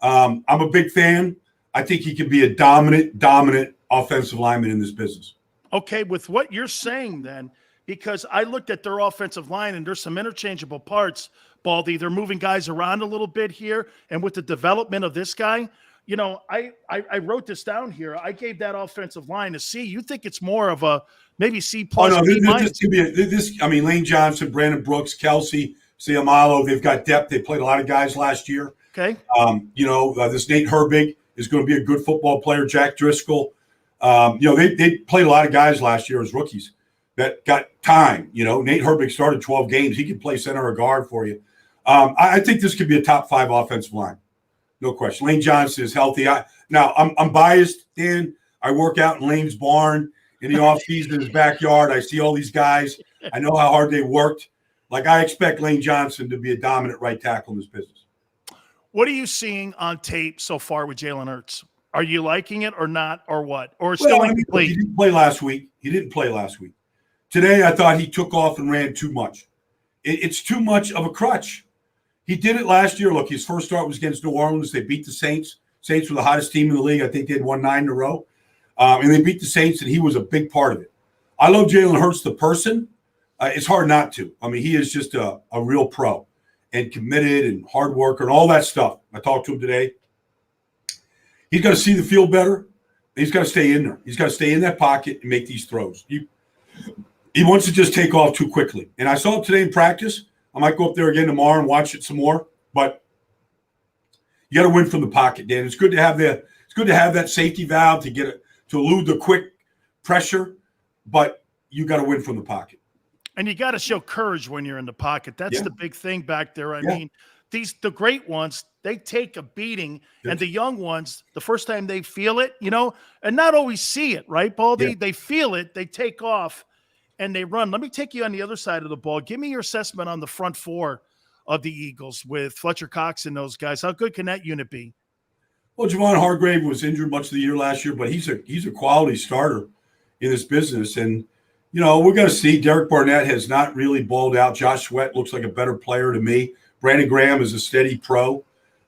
I'm a big fan. I think he can be a dominant offensive lineman in this business. Okay, with what you're saying then, because I looked at their offensive line and there's some interchangeable parts, Baldy. They're moving guys around a little bit here. And with the development of this guy, you know, I wrote this down here. I gave that offensive line a C. You think it's more of a maybe C plus? Oh, no, this could be I mean, Lane Johnson, Brandon Brooks, Kelsey, Siamalo, they've got depth. They played a lot of guys last year. Okay. This Nate Herbig is going to be a good football player. Jack Driscoll. They played a lot of guys last year as rookies that got time. Nate Herbig started 12 games. He could play center or guard for you. I think this could be a top 5 offensive line. No question. Lane Johnson is healthy. I'm biased, Dan. I work out in Lane's barn in the offseason in his backyard. I see all these guys. I know how hard they worked. I expect Lane Johnson to be a dominant right tackle in this business. What are you seeing on tape so far with Jalen Hurts? Are you liking it or not, or what? Or still incomplete? He didn't play last week. Today, I thought he took off and ran too much. It's too much of a crutch. He did it last year. Look, his first start was against New Orleans. They beat the Saints. Saints were the hottest team in the league. I think they had won 9 in a row. And they beat the Saints, and he was a big part of it. I love Jalen Hurts, the person. It's hard not to. I mean, he is just a real pro and committed and hard worker and all that stuff. I talked to him today. He's got to see the field better. He's got to stay in there. He's got to stay in that pocket and make these throws. He wants to just take off too quickly. And I saw it today in practice. I might go up there again tomorrow and watch it some more. But you got to win from the pocket, Dan. It's good to have that safety valve to elude the quick pressure, but you got to win from the pocket. And you got to show courage when you're in the pocket. That's the big thing back there. I mean, the great ones, they take a beating, and the young ones, the first time they feel it, and not always see it, right, Baldy? They feel it, they take off, and they run. Let me take you on the other side of the ball. Give me your assessment on the front 4 of the Eagles with Fletcher Cox and those guys. How good can that unit be? Well, Javon Hargrave was injured much of the year last year, but he's a quality starter in this business. And, we're going to see. Derek Barnett has not really balled out. Josh Sweat looks like a better player to me. Brandon Graham is a steady pro.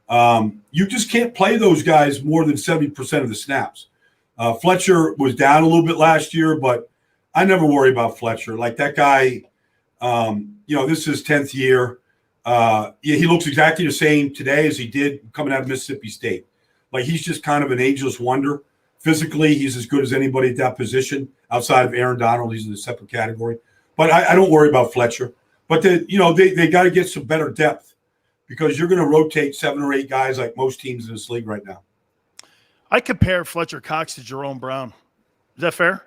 You just can't play those guys more than 70% of the snaps. Fletcher was down a little bit last year, but I never worry about Fletcher. Like that guy, this is his 10th year. He looks exactly the same today as he did coming out of Mississippi State. Like he's just kind of an ageless wonder. Physically, he's as good as anybody at that position outside of Aaron Donald. He's in a separate category. But I don't worry about Fletcher. But they got to get some better depth because you're going to rotate 7 or 8 guys like most teams in this league right now. I compare Fletcher Cox to Jerome Brown. Is that fair?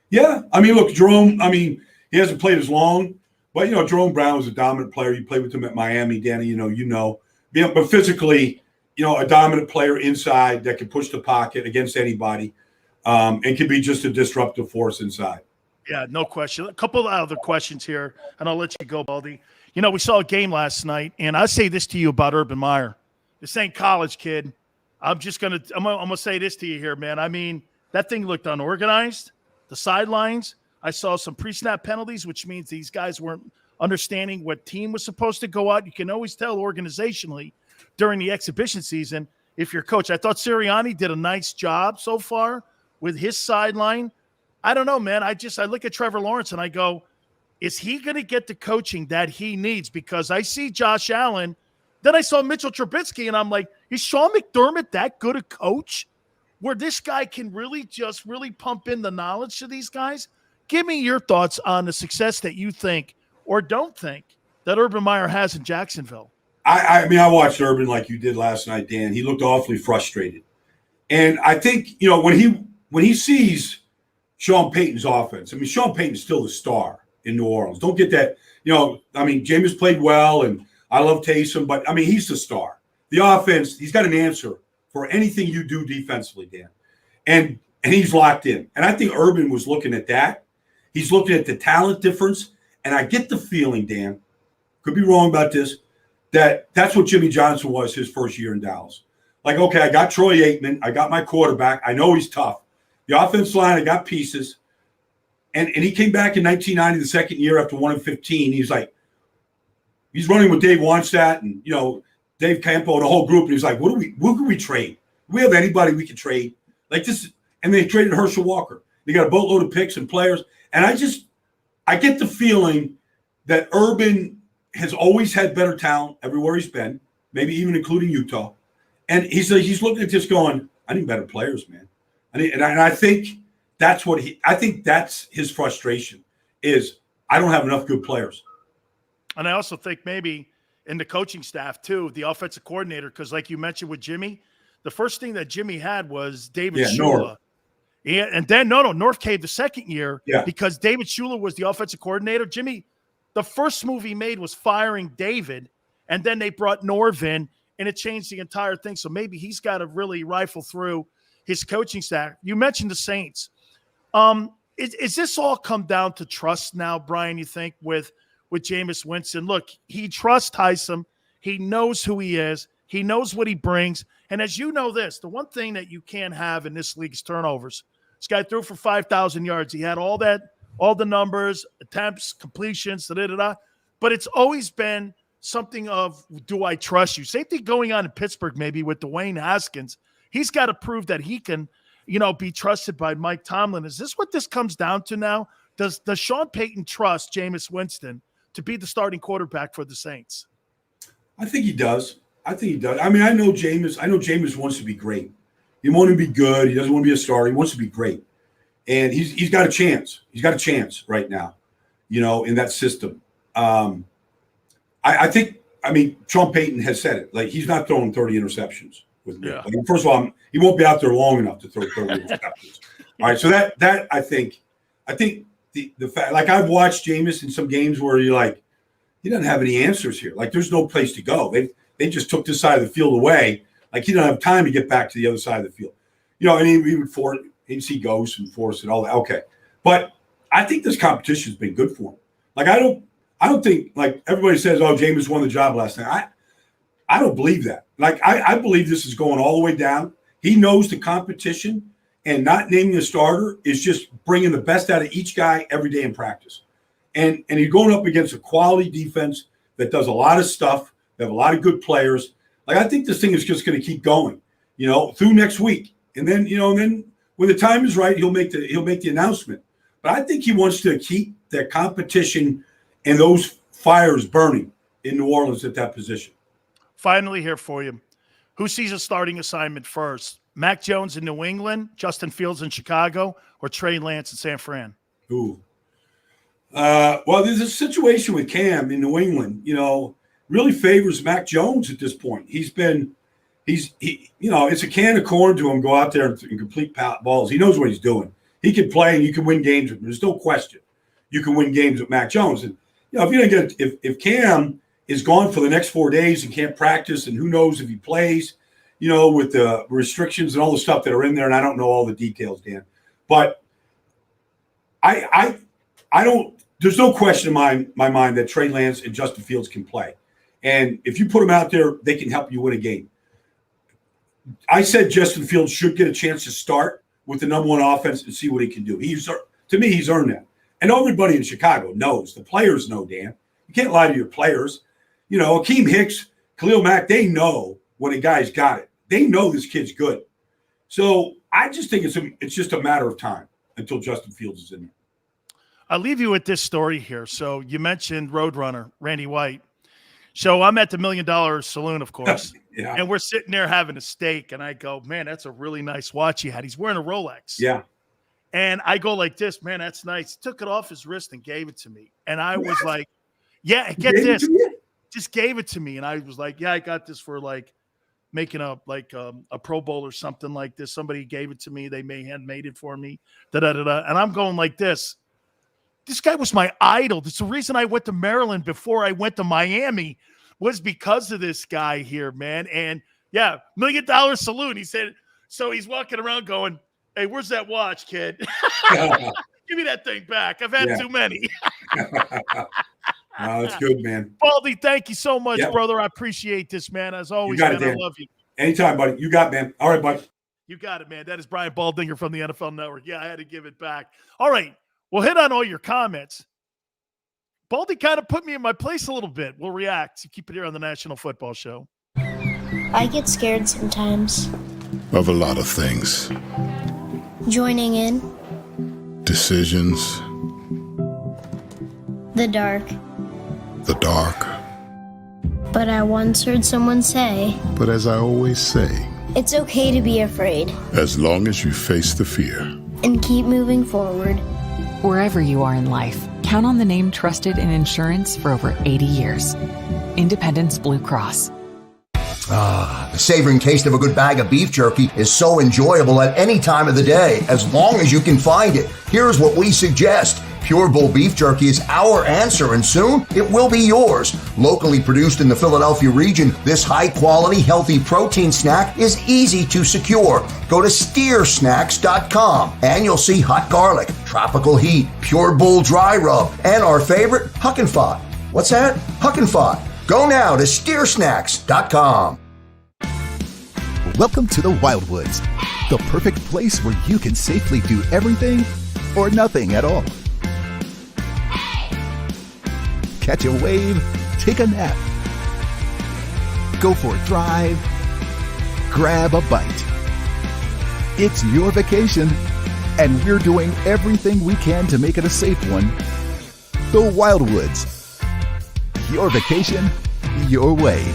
Yeah. I mean, look, Jerome, he hasn't played as long, but, Jerome Brown was a dominant player. You played with him at Miami, Danny, you know. Yeah, but physically, a dominant player inside that can push the pocket against anybody and can be just a disruptive force inside. Yeah, no question. A couple of other questions here, and I'll let you go, Baldy. We saw a game last night, and I say this to you about Urban Meyer. This ain't college, kid. I'm gonna say this to you here, man. I mean, that thing looked unorganized. The sidelines, I saw some pre-snap penalties, which means these guys weren't understanding what team was supposed to go out. You can always tell organizationally during the exhibition season if you're coach. I thought Sirianni did a nice job so far with his sideline. I don't know, man. I look at Trevor Lawrence and I go, is he going to get the coaching that he needs? Because I see Josh Allen. Then I saw Mitchell Trubisky, and I'm like, is Sean McDermott that good a coach where this guy can really pump in the knowledge to these guys? give me your thoughts on the success that you think or don't think that Urban Meyer has in Jacksonville. I mean, I watched Urban like you did last night, Dan. He looked awfully frustrated. And I think, when he sees Sean Payton's offense, I mean, Sean Payton's still the star in New Orleans. Don't get that. Jameis played well, and I love Taysom, but, I mean, he's the star. The offense, he's got an answer for anything you do defensively, Dan. And he's locked in. And I think Urban was looking at that. He's looking at the talent difference. And I get the feeling, Dan, could be wrong about this, that's what Jimmy Johnson was his first year in Dallas. Like, okay, I got Troy Aikman. I got my quarterback. I know he's tough. The offensive line, I got pieces. And he came back in 1990, the second year after 1-15. He's like, he's running with Dave Wannstedt and, Dave Campo and the whole group. And he's like, what can we trade? Do we have anybody we can trade? Like this. And they traded Herschel Walker. They got a boatload of picks and players. And I get the feeling that Urban has always had better talent everywhere he's been, maybe even including Utah. And he's looking at this going, I need better players, man. And I think that's that's his frustration is I don't have enough good players. And I also think maybe in the coaching staff too, the offensive coordinator, because like you mentioned with Jimmy, the first thing that Jimmy had was David Shula. Yeah, and then North came the second year because David Shula was the offensive coordinator. Jimmy, the first move he made was firing David, and then they brought Norv in, and it changed the entire thing. So maybe he's got to really rifle through his coaching staff. You mentioned the Saints. Is this all come down to trust now, Brian, you think, with Jameis Winston? Look, he trusts Taysom. He knows who he is. He knows what he brings. And as you know this, the one thing that you can't have in this league is turnovers. This guy threw for 5,000 yards. He had all the numbers, attempts, completions, but it's always been something of, do I trust you? Same thing going on in Pittsburgh maybe with Dwayne Haskins. He's got to prove that he can, be trusted by Mike Tomlin. Is this what this comes down to now? Does Sean Payton trust Jameis Winston to be the starting quarterback for the Saints? I think he does. I mean, I know Jameis wants to be great. He wants to be good. He doesn't want to be a starter. He wants to be great. And he's got a chance. He's got a chance right now, in that system. I think Sean Payton has said it. Like, he's not throwing 30 interceptions with me. Yeah. Like, first of all, he won't be out there long enough to throw 30 interceptions. All right. So that I think the fact, like, I've watched Jameis in some games where you're like, he doesn't have any answers here. Like, there's no place to go. They just took this side of the field away. Like, he don't have time to get back to the other side of the field. And he would he'd see ghosts and force and all that. Okay. But I think this competition has been good for him. Like, I don't think, like, everybody says, oh, Jameis won the job last night. I don't believe that. Like, I believe this is going all the way down. He knows the competition, and not naming a starter is just bringing the best out of each guy every day in practice. And he's going up against a quality defense that does a lot of stuff. They have a lot of good players. Like, I think this thing is just going to keep going, through next week. And then, when the time is right, he'll make the announcement. But I think he wants to keep that competition and those fires burning in New Orleans at that position. Finally here for you. Who sees a starting assignment first? Mac Jones in New England, Justin Fields in Chicago, or Trey Lance in San Fran? Ooh. Well, there's a situation with Cam in New England, really favors Mac Jones at this point. It's a can of corn to him, go out there and complete balls. He knows what he's doing. He can play and you can win games with him. There's no question. You can win games with Mac Jones. And, if Cam is gone for the next 4 days and can't practice, and who knows if he plays, with the restrictions and all the stuff that are in there, and I don't know all the details, Dan. But I don't – there's no question in my mind that Trey Lance and Justin Fields can play. And if you put them out there, they can help you win a game. I said Justin Fields should get a chance to start with the number one offense and see what he can do. To me, he's earned that. And everybody in Chicago knows. The players know, Dan. You can't lie to your players. Akeem Hicks, Khalil Mack, they know when a guy's got it. They know this kid's good. So I just think it's just a matter of time until Justin Fields is in there. I'll leave you with this story here. So you mentioned Roadrunner, Randy White. So I'm at the $1 Million Saloon, of course, yeah. And we're sitting there having a steak, and I go, man, that's a really nice watch he had. He's wearing a Rolex. Yeah. And I go like this, man, that's nice. Took it off his wrist and gave it to me. And I was like, yeah, get this. Just gave it to me. And I was like, yeah, I got this for like making a Pro Bowl or something like this. Somebody gave it to me. They had made it for me. Da-da-da-da. And I'm going like this. This guy was my idol. It's the reason I went to Maryland before I went to Miami was because of this guy here, man. And yeah, $1 million salute. He said, so he's walking around going, hey, where's that watch, kid? Give me that thing back. I've had too many. Oh, that's good, man. Baldy, thank you so much, brother. I appreciate this, man. As always, man, I love you. Anytime, buddy. You got it, man. All right, buddy. You got it, man. That is Brian Baldinger from the NFL Network. Yeah, I had to give it back. All right. We'll hit on all your comments. Baldy kind of put me in my place a little bit. We'll react. Keep it here on the National Football Show. I get scared sometimes. Of a lot of things. Joining in. Decisions. The dark. The dark. But I once heard someone say, But as I always say, it's okay to be afraid. as long as you face the fear. And keep moving forward. Wherever you are in life, count on the name trusted in insurance for over 80 years. Independence Blue Cross. The savoring taste of a good bag of beef jerky is so enjoyable at any time of the day, as long as you can find it. Here's what we suggest. Pure Bull beef jerky is our answer, and soon it will be yours. Locally produced in the Philadelphia region, this high-quality, healthy protein snack is easy to secure. Go to steersnacks.com, and you'll see hot garlic, tropical heat, Pure Bull dry rub, and our favorite, Huck and Fod. What's that? Huck and Fod. Go now to steersnacks.com. Welcome to the Wildwoods, the perfect place where you can safely do everything or nothing at all. Catch a wave, take a nap, go for a drive, grab a bite. It's your vacation, and we're doing everything we can to make it a safe one. The Wildwoods. Your vacation, your way.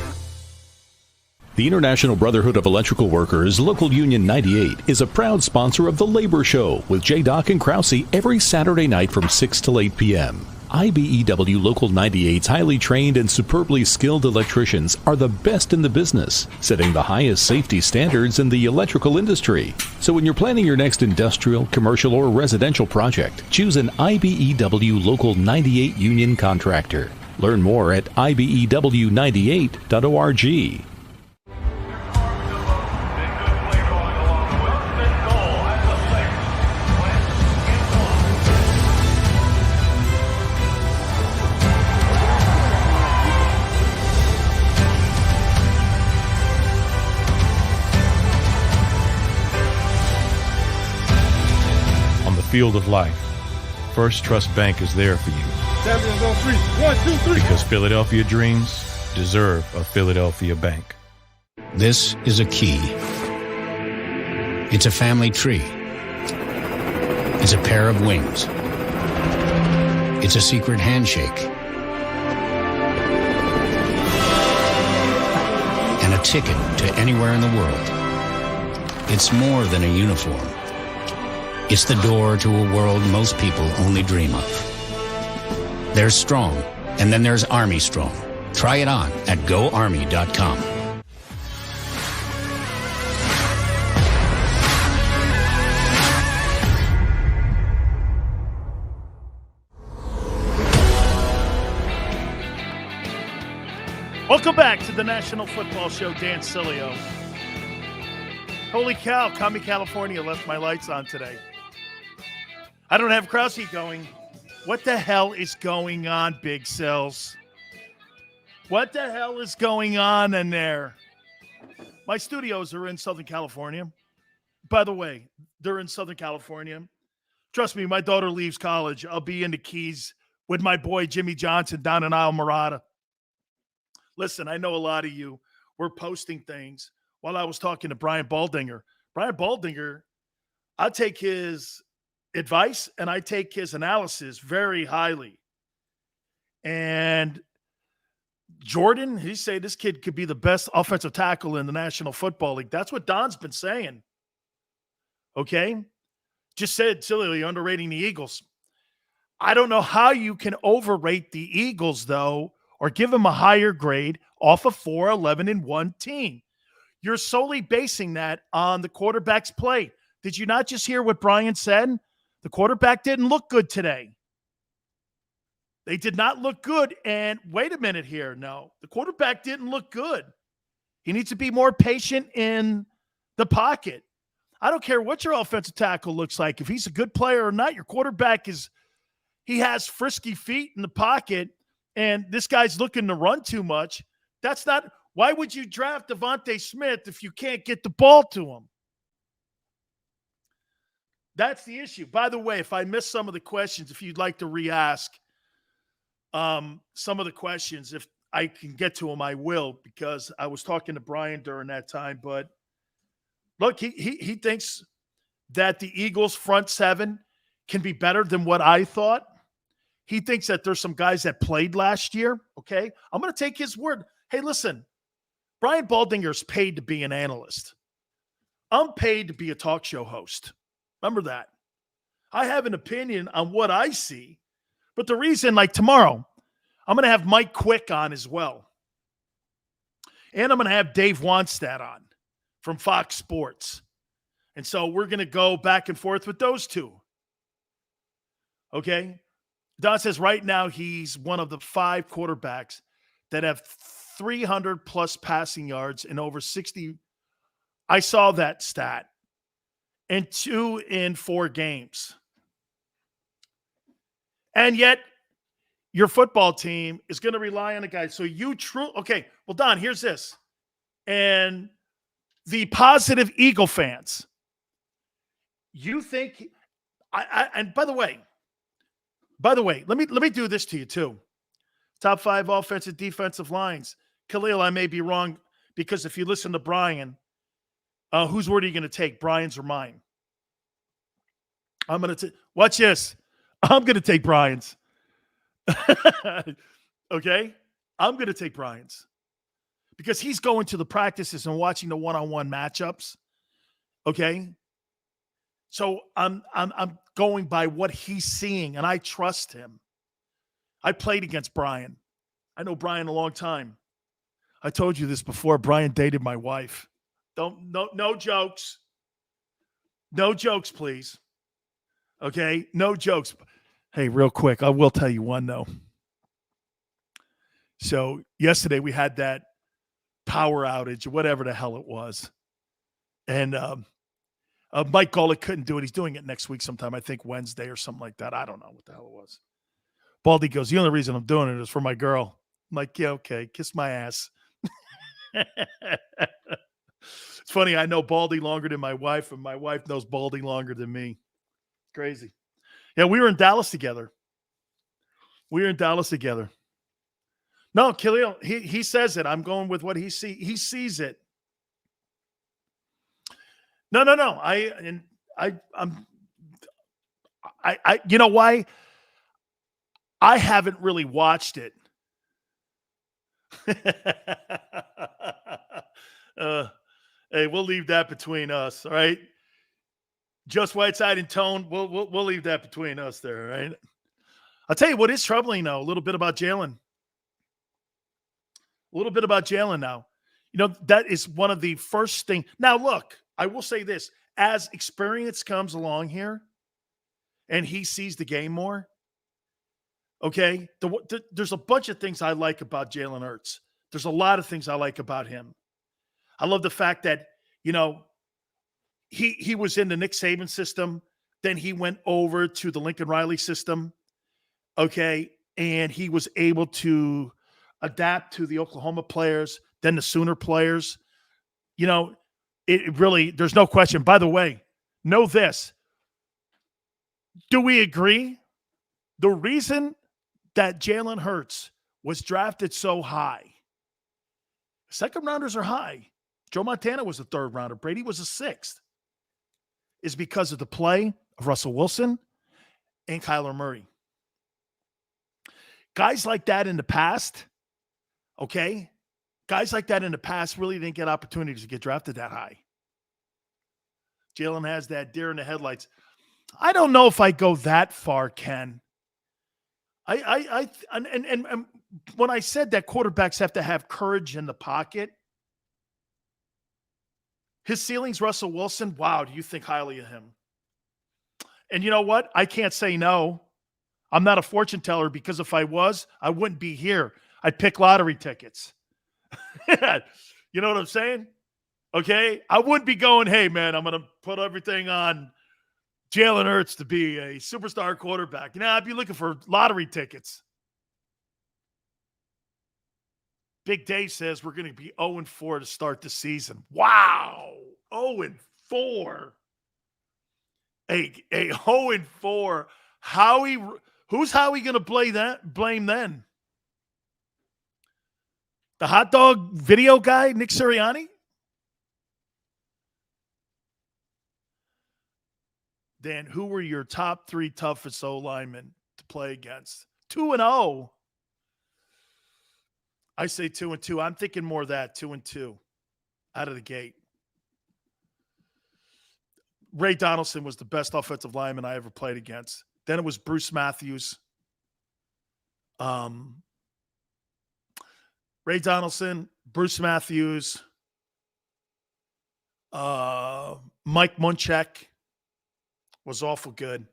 The International Brotherhood of Electrical Workers, Local Union 98, is a proud sponsor of The Labor Show with J. Doc and Krause every Saturday night from 6 to 8 p.m. IBEW Local 98's highly trained and superbly skilled electricians are the best in the business, setting the highest safety standards in the electrical industry. So when you're planning your next industrial, commercial, or residential project, choose an IBEW Local 98 union contractor. Learn more at ibew98.org. On the field of life, First Trust Bank is there for you. Champions on three. 1, 2, 3. Because Philadelphia dreams deserve a Philadelphia bank. This is a key. It's a family tree. It's a pair of wings. It's a secret handshake. And a ticket to anywhere in the world. It's more than a uniform. It's the door to a world most people only dream of. There's Strong, and then there's Army Strong. Try it on at GoArmy.com. Welcome back to the National Football Show. Dan Sileo. Holy cow, Kami, California left my lights on today. I don't have Krause going. What the hell is going on, Big Sills? What the hell is going on in there? My studios are in Southern California. By the way, they're in Southern California. Trust me, my daughter leaves college. I'll be in the Keys with my boy Jimmy Johnson down in Isle Milata. Listen, I know a lot of you were posting things while I was talking to Brian Baldinger. Brian Baldinger, I take his advice and I take his analysis very highly. And Jordan, he said this kid could be the best offensive tackle in the National Football League. That's what Don's been saying. Okay? Just said, silly, underrating the Eagles. I don't know how you can overrate the Eagles, though, or give them a higher grade off a 4-11-1 team. You're solely basing that on the quarterback's play. Did you not just hear what Brian said? The quarterback didn't look good today. They did not look good. And wait a minute here. No, the quarterback didn't look good. He needs to be more patient in the pocket. I don't care what your offensive tackle looks like. If he's a good player or not, your quarterback he has frisky feet in the pocket, and this guy's looking to run too much. That's not – why would you draft Devontae Smith if you can't get the ball to him? That's the issue. By the way, if I missed some of the questions, if you'd like to re-ask some of the questions, if I can get to them, I will, because I was talking to Brian during that time. But look, he thinks that the Eagles' front seven can be better than what I thought. He thinks that there's some guys that played last year, okay? I'm going to take his word. Hey, listen, Brian Baldinger's paid to be an analyst. I'm paid to be a talk show host. Remember that. I have an opinion on what I see, but the reason, like tomorrow, I'm going to have Mike Quick on as well. And I'm going to have Dave Wanstad on from Fox Sports. And so we're going to go back and forth with those two. Okay? Don says right now he's one of the 5 quarterbacks that have 300-plus passing yards and over 60. I saw that stat. And 2 in 4 games. And yet, your football team is going to rely on a guy. So okay, well, Don, here's this. And the positive Eagle fans, you think, and by the way, let me do this to you too. Top 5 offensive, defensive lines. Khalil, I may be wrong, because if you listen to Brian, whose word are you going to take, Brian's or mine? I'm going to watch this. I'm going to take Brian's. Okay? I'm going to take Brian's. Because he's going to the practices and watching the one-on-one matchups. Okay? So I'm going by what he's seeing, and I trust him. I played against Brian. I know Brian a long time. I told you this before. Brian dated my wife. No jokes. No jokes, please. Okay? No jokes. Hey, real quick, I will tell you one, though. So yesterday we had that power outage, whatever the hell it was. And Mike Golick couldn't do it. He's doing it next week sometime, I think Wednesday or something like that. I don't know what the hell it was. Baldy goes, the only reason I'm doing it is for my girl. I'm like, yeah, okay, kiss my ass. It's funny, I know Baldy longer than my wife, and my wife knows Baldy longer than me. Crazy. Yeah, we were in Dallas together. No, Khalil, he says it. I'm going with what he sees. He sees it. No. I'm you know why? I haven't really watched it. Hey, we'll leave that between us, all right? Just Whiteside and Tone, we'll leave that between us there, all right? I'll tell you what is troubling, though, a little bit about Jalen. Now. You know, that is one of the first things. Now, look, I will say this. As experience comes along here and he sees the game more, okay, there's a bunch of things I like about Jalen Hurts. There's a lot of things I like about him. I love the fact that, you know, he was in the Nick Saban system. Then he went over to the Lincoln Riley system, okay, and he was able to adapt to the Oklahoma players, then the Sooner players. You know, it really, there's no question. By the way, know this. Do we agree? The reason that Jalen Hurts was drafted so high, second rounders are high. Joe Montana was a 3rd rounder. Brady was a 6th. Is because of the play of Russell Wilson and Kyler Murray. Guys like that in the past, okay? Guys like that in the past really didn't get opportunities to get drafted that high. Jalen has that deer in the headlights. I don't know if I go that far, Ken. And when I said that quarterbacks have to have courage in the pocket, his ceiling's Russell Wilson. Wow, do you think highly of him? And you know what? I can't say no. I'm not a fortune teller, because if I was, I wouldn't be here. I'd pick lottery tickets. You know what I'm saying? Okay? I wouldn't be going, hey, man, I'm going to put everything on Jalen Hurts to be a superstar quarterback. You know, I'd be looking for lottery tickets. Big Dave says we're going to be 0-4 to start the season. Wow. 0-4. A 0-4. Howie, who's Howie going to blame then? The hot dog video guy, Nick Sirianni? Dan, who were your top 3 toughest O-linemen to play against? 2-0. I say 2-2. I'm thinking more of that, 2-2 out of the gate. Ray Donaldson was the best offensive lineman I ever played against. Then it was Bruce Matthews. Ray Donaldson, Bruce Matthews, Mike Munchak was awful good.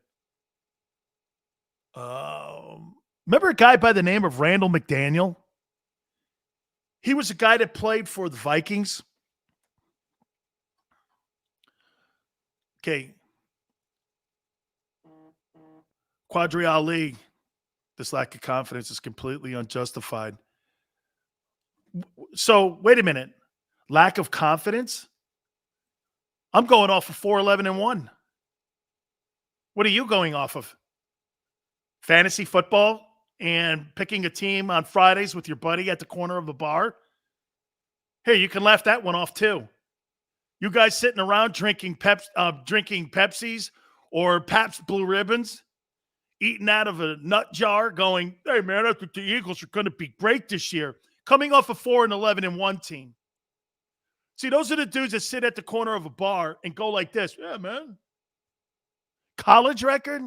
Remember a guy by the name of Randall McDaniel? He was a guy that played for the Vikings. Okay. Quadri Ali, this lack of confidence is completely unjustified. So, wait a minute. Lack of confidence? I'm going off of 4-11-1. What are you going off of? Fantasy football and picking a team on Fridays with your buddy at the corner of the bar? Hey, you can laugh that one off too. You guys sitting around drinking Pepsis or Pabst Blue Ribbons, eating out of a nut jar, going, hey, man, I think the Eagles are going to be great this year. Coming off a 4-11-1 team. See, those are the dudes that sit at the corner of a bar and go like this. Yeah, man. College record?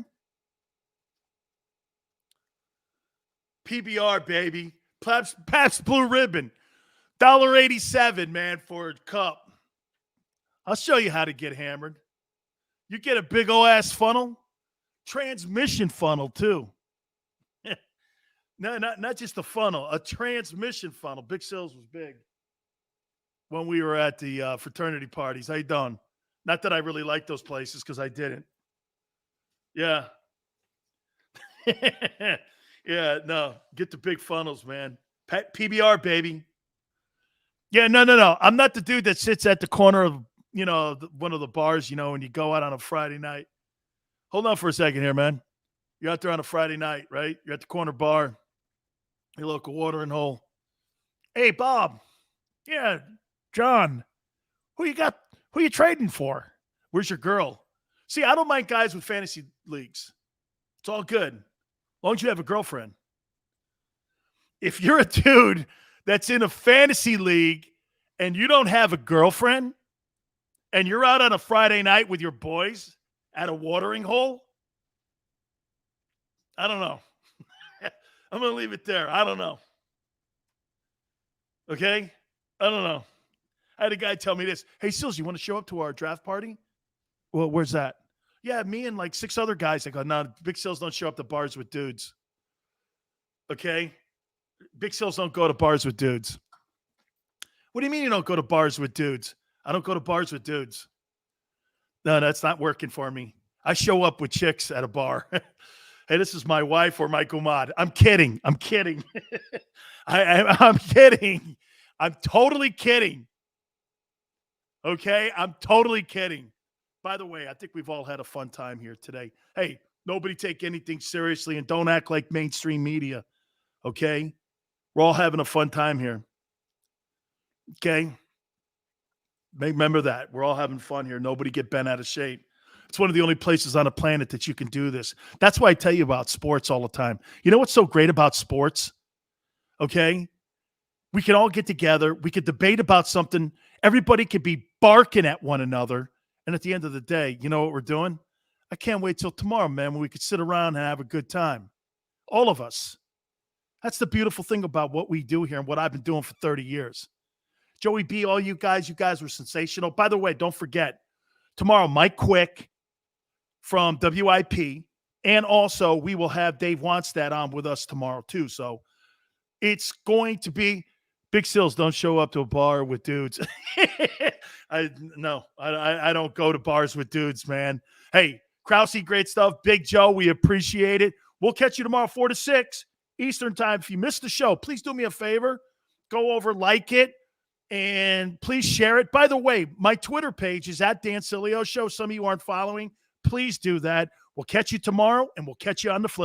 PBR, baby. Pabst Blue Ribbon. $1.87, man, for a cup. I'll show you how to get hammered. You get a big old-ass funnel. Transmission funnel, too. No, not just a funnel. A transmission funnel. Big Sills was big when we were at the fraternity parties. How you doing? Not that I really like those places, because I didn't. Yeah. Yeah, no. Get the big funnels, man. PBR, baby. Yeah, no. I'm not the dude that sits at the corner of, one of the bars, and you go out on a Friday night. Hold on for a second here, man. You're out there on a Friday night, right? You're at the corner bar, your local watering hole. Hey, Bob. Yeah, John. Who you trading for? Where's your girl? See, I don't mind guys with fantasy leagues. It's all good. As long as you have a girlfriend. If you're a dude that's in a fantasy league and you don't have a girlfriend and you're out on a Friday night with your boys at a watering hole, I don't know. I'm going to leave it there. I don't know. Okay? I don't know. I had a guy tell me this. Hey, Sills, you want to show up to our draft party? Well, where's that? Yeah, me and like 6 other guys. I go, no, Big Sills don't show up to bars with dudes. Okay? Big Sills don't go to bars with dudes. What do you mean you don't go to bars with dudes? I don't go to bars with dudes. No, that's not working for me. I show up with chicks at a bar. Hey, this is my wife or my gumad. I'm kidding. I'm kidding. I'm kidding. I'm totally kidding. Okay? I'm totally kidding. By the way, I think we've all had a fun time here today. Hey, nobody take anything seriously and don't act like mainstream media. Okay? We're all having a fun time here. Okay? Remember that. We're all having fun here. Nobody get bent out of shape. It's one of the only places on the planet that you can do this. That's why I tell you about sports all the time. You know what's so great about sports? Okay? We can all get together. We could debate about something. Everybody could be barking at one another. And at the end of the day, you know what we're doing? I can't wait till tomorrow, man, when we could sit around and have a good time. All of us. That's the beautiful thing about what we do here and what I've been doing for 30 years. Joey B, all you guys were sensational. By the way, don't forget, tomorrow, Mike Quick from WIP, and also we will have Dave Wantstad on with us tomorrow too. So it's going to be Big Sills. Don't show up to a bar with dudes. I don't go to bars with dudes, man. Hey, Krause, great stuff. Big Joe, we appreciate it. We'll catch you tomorrow, 4 to 6 Eastern time. If you missed the show, please do me a favor. Go over, like it, and please share it. By the way, my Twitter page is at Dan Sileo Show. Some of you aren't following. Please do that. We'll catch you tomorrow, and we'll catch you on the flip.